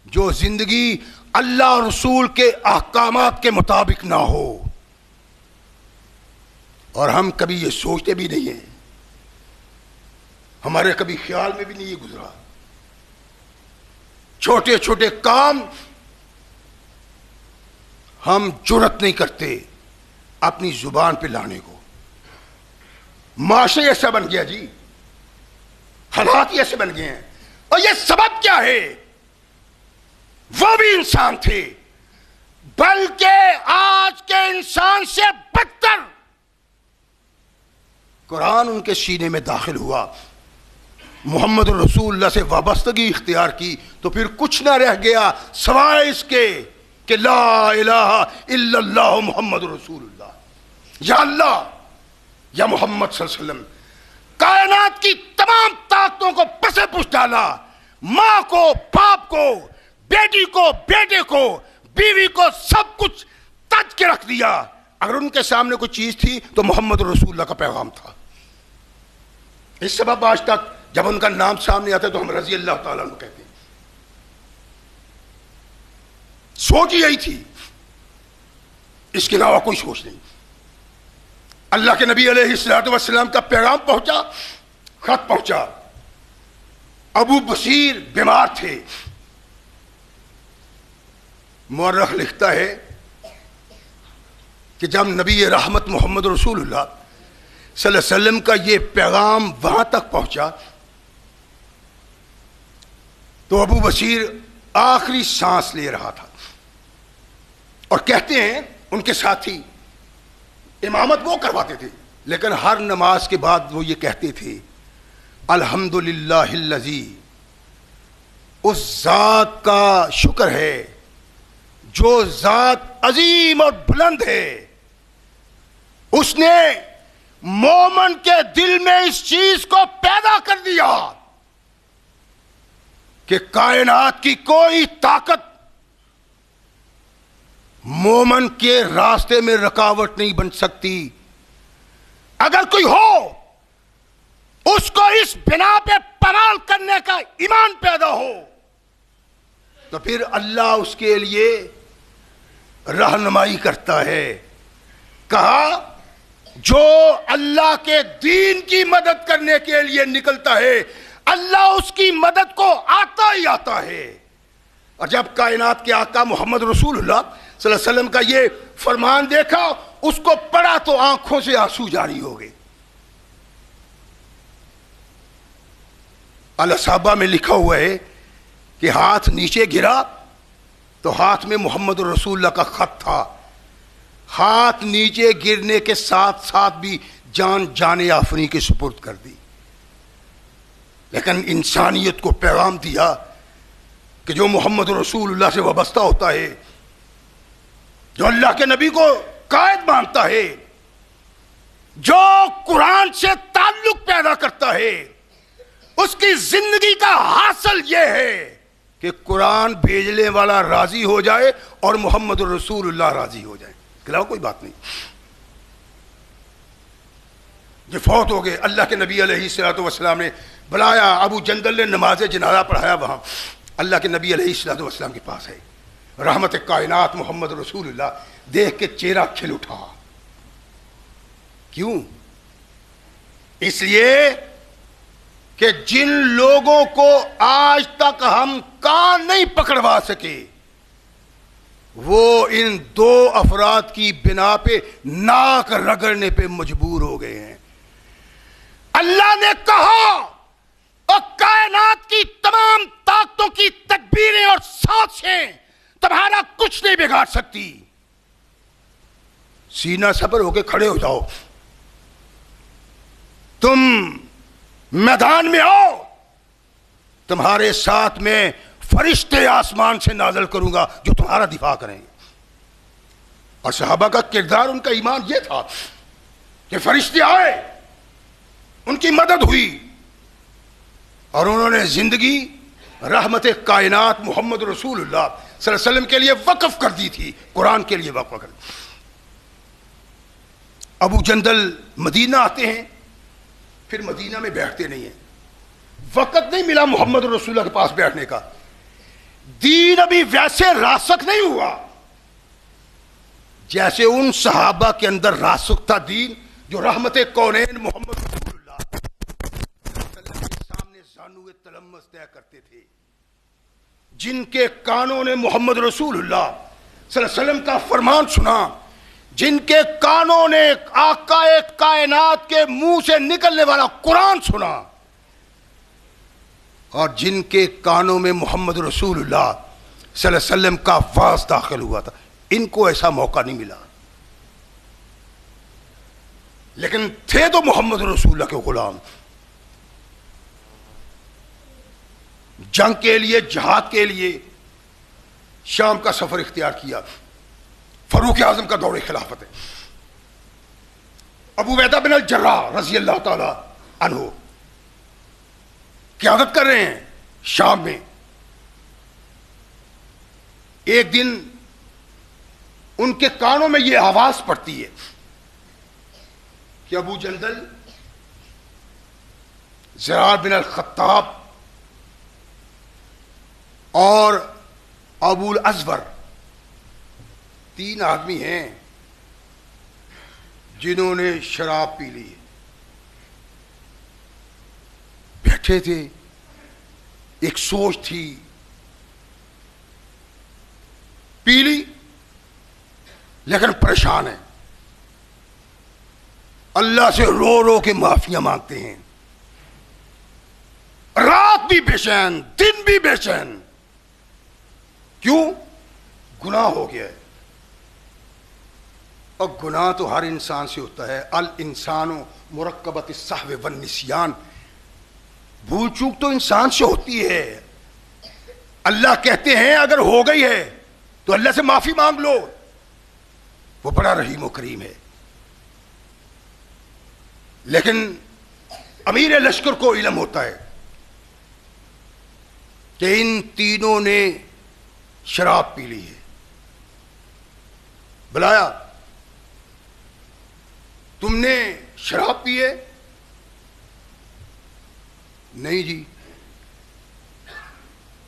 A: جو زندگی اللہ رسول کے احکامات کے مطابق نہ ہو، اور ہم کبھی یہ سوچتے بھی نہیں ہیں، ہمارے کبھی خیال میں بھی نہیں یہ گزرا۔ چھوٹے چھوٹے کام ہم جرأت نہیں کرتے اپنی زبان پہ لانے کو۔ معاشرے ایسا بن گیا جی، حالات ایسے بن گئے ہیں، اور یہ سبب کیا ہے؟ وہ بھی انسان تھے، بلکہ آج کے انسان سے بدتر قرآن ان کے سینے میں داخل ہوا، محمد رسول اللہ سے وابستگی اختیار کی، تو پھر کچھ نہ رہ گیا سوائے اس کے کہ لا الہ الا اللہ محمد رسول اللہ، یا اللہ یا محمد صلی اللہ علیہ وسلم۔ کائنات کی تمام طاقتوں کو پسے پش ڈالا، ماں کو، باپ کو، بیٹی کو، بیٹے کو، بیوی کو، سب کچھ تج کے رکھ دیا۔ اگر ان کے سامنے کوئی چیز تھی تو محمد رسول اللہ کا پیغام تھا۔ اس سبب آج تک جب ان کا نام سامنے آتا ہے تو ہم رضی اللہ تعالیٰ عنہ کہتے ہیں۔ سوچ یہی تھی، اس کے علاوہ کوئی سوچ نہیں۔ اللہ کے نبی علیہ الصلوۃ والسلام کا پیغام پہنچا، خط پہنچا۔ ابو بصیر بیمار تھے۔ مورخ لکھتا ہے کہ جب نبی رحمت محمد رسول اللہ صلی اللہ علیہ وسلم کا یہ پیغام وہاں تک پہنچا تو ابو بصیر آخری سانس لے رہا تھا، اور کہتے ہیں ان کے ساتھی امامت وہ کرواتے تھے، لیکن ہر نماز کے بعد وہ یہ کہتے تھے الحمدللہ الذی، اس ذات کا شکر ہے جو ذات عظیم اور بلند ہے، اس نے مومن کے دل میں اس چیز کو پیدا کر دیا کہ کائنات کی کوئی طاقت مومن کے راستے میں رکاوٹ نہیں بن سکتی۔ اگر کوئی ہو اس کو اس بنا پہ پمال کرنے کا ایمان پیدا ہو تو پھر اللہ اس کے لیے رہنمائی کرتا ہے۔ کہا جو اللہ کے دین کی مدد کرنے کے لیے نکلتا ہے اللہ اس کی مدد کو آتا ہی آتا ہے۔ اور جب کائنات کے آقا محمد رسول اللہ صلی اللہ علیہ وسلم کا یہ فرمان دیکھا، اس کو پڑھا تو آنکھوں سے آنسو جاری ہو گئے۔ الاصابہ میں لکھا ہوا ہے کہ ہاتھ نیچے گرا تو ہاتھ میں محمد رسول اللہ کا خط تھا. ہاتھ نیچے گرنے کے ساتھ ساتھ بھی جان آفریں کے سپرد کر دی. لیکن انسانیت کو پیغام دیا کہ جو محمد رسول اللہ سے وابستہ ہوتا ہے، جو اللہ کے نبی کو قائد مانتا ہے، جو قرآن سے تعلق پیدا کرتا ہے، اس کی زندگی کا حاصل یہ ہے کہ قرآن بھیجنے والا راضی ہو جائے اور محمد رسول اللہ راضی ہو جائے. کلاؤ کوئی بات نہیں. یہ فوت ہو گئے. اللہ کے نبی علیہ الصلوۃ والسلام نے بلایا. ابو جندل نے نماز جنازہ پڑھایا. وہاں اللہ کے نبی علیہ الصلوۃ والسلام کے پاس ہے. رحمت کائنات محمد رسول اللہ دیکھ کے چہرہ کھل اٹھا. کیوں؟ اس لیے کہ جن لوگوں کو آج تک ہم کان نہیں پکڑوا سکے وہ ان دو افراد کی بنا پہ ناک رگڑنے پہ مجبور ہو گئے ہیں. اللہ نے کہا اور کائنات کی تمام طاقتوں کی تدبیریں اور سازشیں تمہارا کچھ نہیں بگاڑ سکتی. سینہ صبر ہو کے کھڑے ہو جاؤ. تم میدان میں آؤ. تمہارے ساتھ میں فرشتے آسمان سے نازل کروں گا جو تمہارا دفاع کریں گے. اور صحابہ کا کردار، ان کا ایمان یہ تھا کہ فرشتے آئے، ان کی مدد ہوئی اور انہوں نے زندگی رحمت کائنات محمد رسول اللہ صلی اللہ علیہ وسلم کے لیے وقف کر دی تھی. قرآن کے لیے وقف کر دی. ابو جندل مدینہ آتے ہیں، پھر مدینہ میں بیٹھتے نہیں ہیں. وقت نہیں ملا محمد رسول اللہ کے پاس بیٹھنے کا. دین ابھی ویسے راسخ نہیں ہوا جیسے ان صحابہ کے اندر راسخ تھا دین جو رحمت کونین محمد رسول اللہ کے سامنے زانو تلمس طے کرتے تھے، جن کے کانوں نے محمد رسول اللہ صلی اللہ علیہ وسلم کا فرمان سنا، جن کے کانوں نے آقا کائنات کے منہ سے نکلنے والا قرآن سنا، اور جن کے کانوں میں محمد رسول اللہ صلی اللہ علیہ وسلم کا واز داخل ہوا تھا. ان کو ایسا موقع نہیں ملا. لیکن تھے تو محمد رسول اللہ کے غلام. جنگ کے لیے، جہاد کے لیے شام کا سفر اختیار کیا. فاروق اعظم کا دور خلافت ہے. ابو عبیدہ بن الجراح رضی اللہ تعالی عنہ قیادت کر رہے ہیں شام میں. ایک دن ان کے کانوں میں یہ آواز پڑتی ہے کہ ابو جندل، زرار بن الخطاب اور ابو الازور، تین آدمی ہیں جنہوں نے شراب پی لی. بیٹھے تھے، ایک سوچ تھی، پی لی لیکن پریشان ہیں. اللہ سے رو رو کے معافیاں مانگتے ہیں. رات بھی بے چین، دن بھی بے چین. کیوں؟ گناہ ہو گیا ہے. اور گناہ تو ہر انسان سے ہوتا ہے. الانسان مرکبۃ السہو والنسیان. بھول چوک تو انسان سے ہوتی ہے. اللہ کہتے ہیں اگر ہو گئی ہے تو اللہ سے معافی مانگ لو، وہ بڑا رحیم و کریم ہے. لیکن امیر لشکر کو علم ہوتا ہے کہ ان تینوں نے شراب پی لی ہے. بلایا، تم نے شراب پی ہے؟ نہیں جی.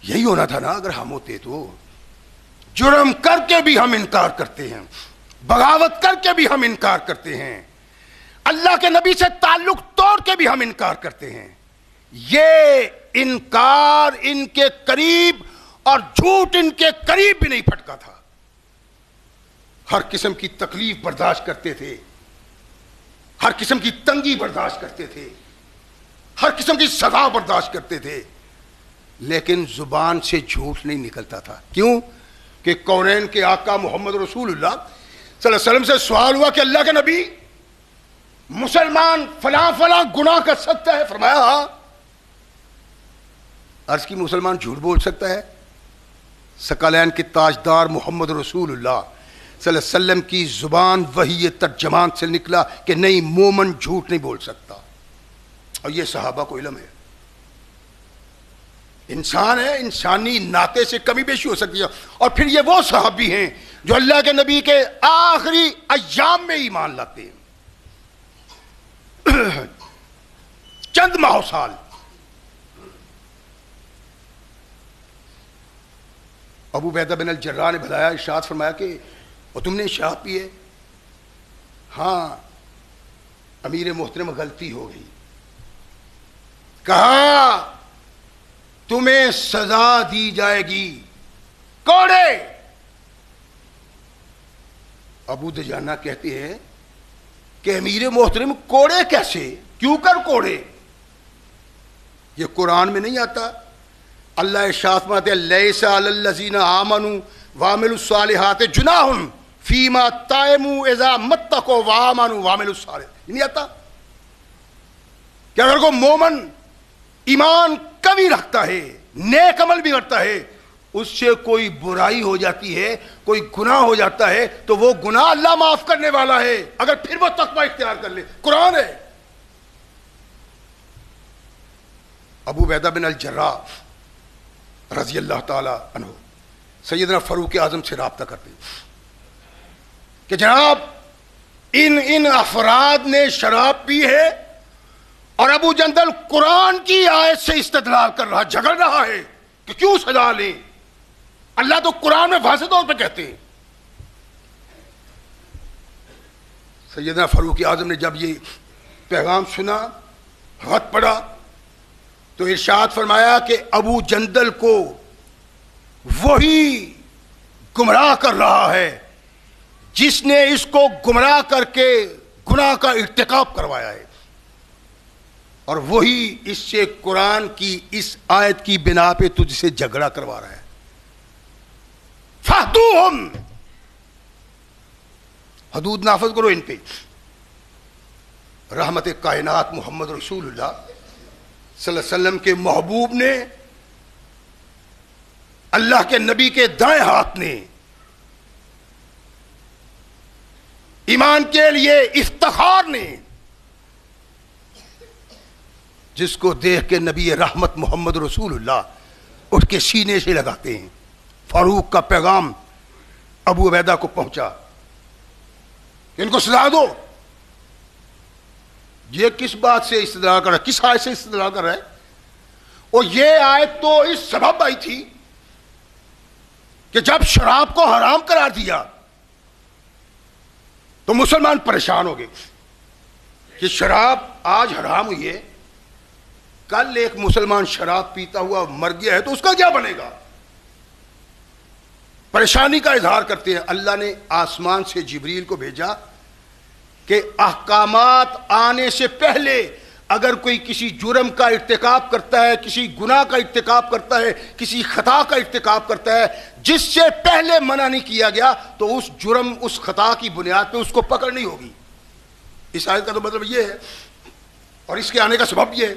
A: یہی ہونا تھا نا اگر ہم ہوتے تو. جرم کر کے بھی ہم انکار کرتے ہیں، بغاوت کر کے بھی ہم انکار کرتے ہیں، اللہ کے نبی سے تعلق توڑ کے بھی ہم انکار کرتے ہیں. یہ انکار ان کے قریب اور جھوٹ ان کے قریب بھی نہیں پھٹکا تھا. ہر قسم کی تکلیف برداشت کرتے تھے، ہر قسم کی تنگی برداشت کرتے تھے، ہر قسم کی سزا برداشت کرتے تھے، لیکن زبان سے جھوٹ نہیں نکلتا تھا. کیوں؟ کہ کونین کے آقا محمد رسول اللہ صلی اللہ علیہ وسلم سے سوال ہوا کہ اللہ کے نبی مسلمان فلاں فلاں گناہ کر سکتا ہے؟ فرمایا ہاں۔ عرض کی مسلمان جھوٹ بول سکتا ہے؟ ثقلین کے تاجدار محمد رسول اللہ صلی اللہ علیہ وسلم کی زبان وحی ترجمان سے نکلا کہ نہیں، مومن جھوٹ نہیں بول سکتا۔ اور یہ صحابہ کو علم ہے، انسان ہے، انسانی ناطے سے کمی بیشی ہو سکتی ہے۔ اور پھر یہ وہ صحابی ہیں جو اللہ کے نبی کے آخری ایام میں ایمان لاتے ہیں، چند ماہ و سال۔ ابو عبیدہ بن الجراح نے بتایا، ارشاد فرمایا کہ وہ تم نے شراب پی ہے؟ ہاں امیر محترم غلطی ہو گئی۔ کہا تمہیں سزا دی جائے گی، کوڑے۔ ابو دجانہ کہتے ہیں کہ امیر محترم کوڑے کیسے، کیوں کر کوڑے؟ یہ قرآن میں نہیں آتا؟ اللہ ارشاد فرماتے ہیں لیس علی الذین آمنوا وعملوا الصالحات جناح فیما طعموا اذا متقوا وآمنوا وعملوا الصالحات۔ نہیں آتا کہ اگر کوئی مومن ایمان کمی رکھتا ہے، نیک عمل بھی کرتا ہے، اس سے کوئی برائی ہو جاتی ہے، کوئی گناہ ہو جاتا ہے، تو وہ گناہ اللہ معاف کرنے والا ہے اگر پھر وہ تقوی اختیار کر لے۔ قرآن ہے۔ ابو عبیدہ بن الجراح رضی اللہ تعالی عنہ سیدنا فاروق اعظم سے رابطہ کرتے ہیں کہ جناب ان افراد نے شراب پی ہے اور ابو جندل قرآن کی آیت سے استدلال کر رہا، جھگڑ رہا ہے کہ کیوں سزا لیں، اللہ تو قرآن میں واضح طور پہ کہتے ہیں۔ سیدنا فاروق اعظم نے جب یہ پیغام سنا، خط پڑھا، تو ارشاد فرمایا کہ ابو جندل کو وہی گمراہ کر رہا ہے جس نے اس کو گمراہ کر کے گناہ کا ارتکاب کروایا ہے، اور وہی اس سے قرآن کی اس آیت کی بنا پہ تجھ سے جھگڑا کروا رہا ہے۔ فَاحْدُوهُمْ، حدود نافذ کرو ان پہ۔ رحمت کائنات محمد رسول اللہ صلی اللہ علیہ وسلم کے محبوب نے، اللہ کے نبی کے دائیں ہاتھ نے، ایمان کے لیے افتخار نے، جس کو دیکھ کے نبی رحمت محمد رسول اللہ اٹھ کے سینے سے لگاتے ہیں۔ فاروق کا پیغام ابو عبیدہ کو پہنچا کہ ان کو سزا دو۔ یہ کس بات سے استدلال کر رہا ہے، کس آیت سے استدلال کر رہا ہے؟ اور یہ آیت تو اس سبب آئی تھی کہ جب شراب کو حرام قرار دیا تو مسلمان پریشان ہو گئے کہ شراب آج حرام ہوئی ہے، کل ایک مسلمان شراب پیتا ہوا مر گیا ہے تو اس کا کیا بنے گا؟ پریشانی کا اظہار کرتے ہیں۔ اللہ نے آسمان سے جبریل کو بھیجا کہ احکامات آنے سے پہلے اگر کوئی کسی جرم کا ارتکاب کرتا ہے، کسی گناہ کا ارتکاب کرتا ہے، کسی خطا کا ارتکاب کرتا ہے جس سے پہلے منع نہیں کیا گیا، تو اس جرم، اس خطا کی بنیاد پہ اس کو پکڑ نہیں ہوگی۔ اس آیت کا تو مطلب یہ ہے، اور اس کے آنے کا سبب یہ ہے۔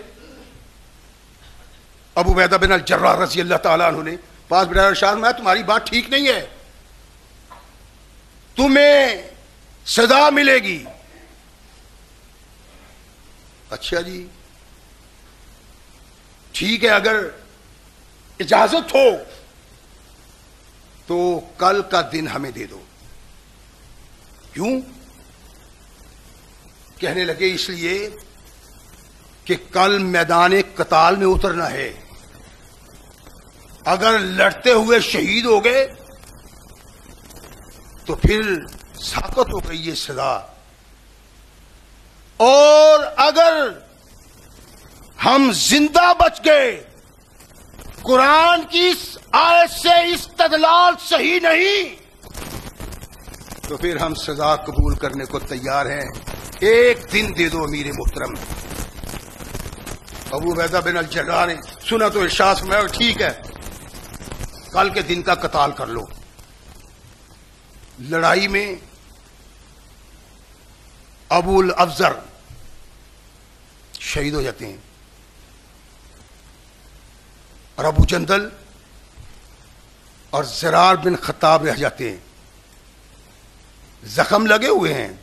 A: ابو عبیدہ بن الجراح رضی اللہ تعالیٰ عنہ نے پاس بٹھایا، ارشاد میں تمہاری بات ٹھیک نہیں ہے، تمہیں سزا ملے گی۔ اچھا جی ٹھیک ہے، اگر اجازت ہو تو کل کا دن ہمیں دے دو۔ کیوں؟ کہنے لگے اس لیے کہ کل میدان قتال میں اترنا ہے، اگر لڑتے ہوئے شہید ہو گئے تو پھر ساقط ہو گئی یہ سزا، اور اگر ہم زندہ بچ گئے، قرآن کی اس آیت سے استدلال صحیح نہیں، تو پھر ہم سزا قبول کرنے کو تیار ہیں، ایک دن دے دو امیر محترم۔ ابو عبیدہ بن الجراح نے سنا تو ارشاد فرمایا ٹھیک ہے، کل کے دن کا قتال کر لو۔ لڑائی میں ابو الافزر شہید ہو جاتے ہیں اور ابو جندل اور زرار بن خطاب رہ جاتے ہیں. زخم لگے ہوئے ہیں,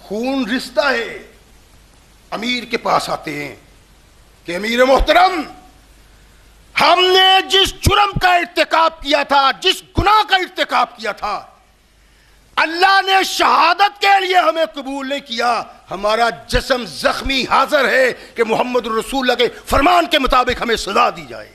A: خون رستا ہے. امیر کے پاس آتے ہیں کہ امیر محترم, ہم نے جس جرم کا ارتکاب کیا تھا, جس گناہ کا ارتکاب کیا تھا, اللہ نے شہادت کے لیے ہمیں قبول نہیں کیا. ہمارا جسم زخمی حاضر ہے کہ محمد رسول اللہ کے فرمان کے مطابق ہمیں سزا دی جائے.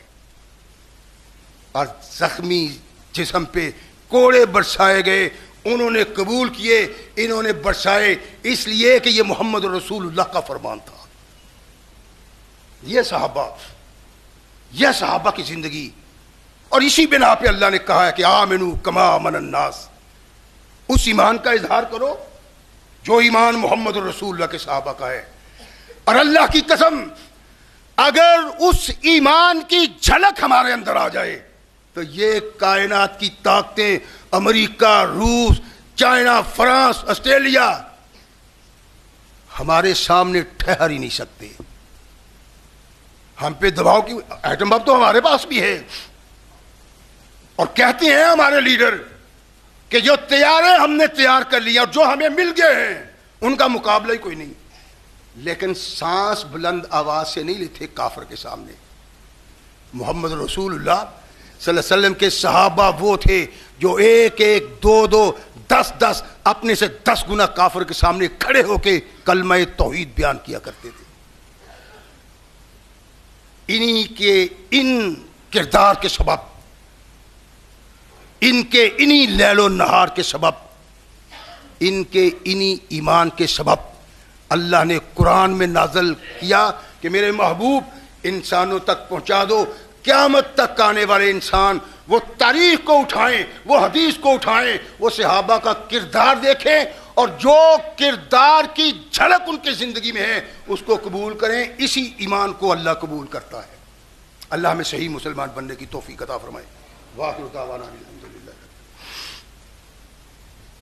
A: اور زخمی جسم پہ کوڑے برسائے گئے. انہوں نے قبول کیے, انہوں نے برسائے, اس لیے کہ یہ محمد رسول اللہ کا فرمان تھا. یہ صحابہ کی زندگی. اور اسی بنا پہ اللہ نے کہا ہے کہ آمنو کما آمن الناس, اس ایمان کا اظہار کرو جو ایمان محمد رسول اللہ کے صحابہ کا ہے. اور اللہ کی قسم, اگر اس ایمان کی جھلک ہمارے اندر آ جائے تو یہ کائنات کی طاقتیں, امریکہ, روس, چائنا, فرانس, آسٹریلیا, ہمارے سامنے ٹھہر ہی نہیں سکتے. ہم پہ دباؤ کی ایٹم بم تو ہمارے پاس بھی ہے, اور کہتے ہیں ہمارے لیڈر کہ جو طیارے ہم نے تیار کر لیا, جو ہمیں مل گئے ہیں, ان کا مقابلہ ہی کوئی نہیں. لیکن سانس بلند آواز سے نہیں لیتے کافر کے سامنے. محمد رسول اللہ صلی اللہ علیہ وسلم کے صحابہ وہ تھے جو ایک ایک, دو دو, 10 اپنے سے 10 گنا کافر کے سامنے کھڑے ہو کے کلمہ توحید بیان کیا کرتے تھے. انہی کے ان کردار کے سبب, ان کے انہی لیل و نہار کے سبب, ان کے انہی ایمان کے سبب اللہ نے قرآن میں نازل کیا کہ میرے محبوب انسانوں تک پہنچا دو, قیامت تک آنے والے انسان وہ تاریخ کو اٹھائیں, وہ حدیث کو اٹھائیں, وہ صحابہ کا کردار دیکھیں, اور جو کردار کی جھلک ان کی زندگی میں ہے اس کو قبول کریں. اسی ایمان کو اللہ قبول کرتا ہے. اللہ ہمیں صحیح مسلمان بننے کی توفیق عطا فرمائے. واخر دعوانا الحمدللہ.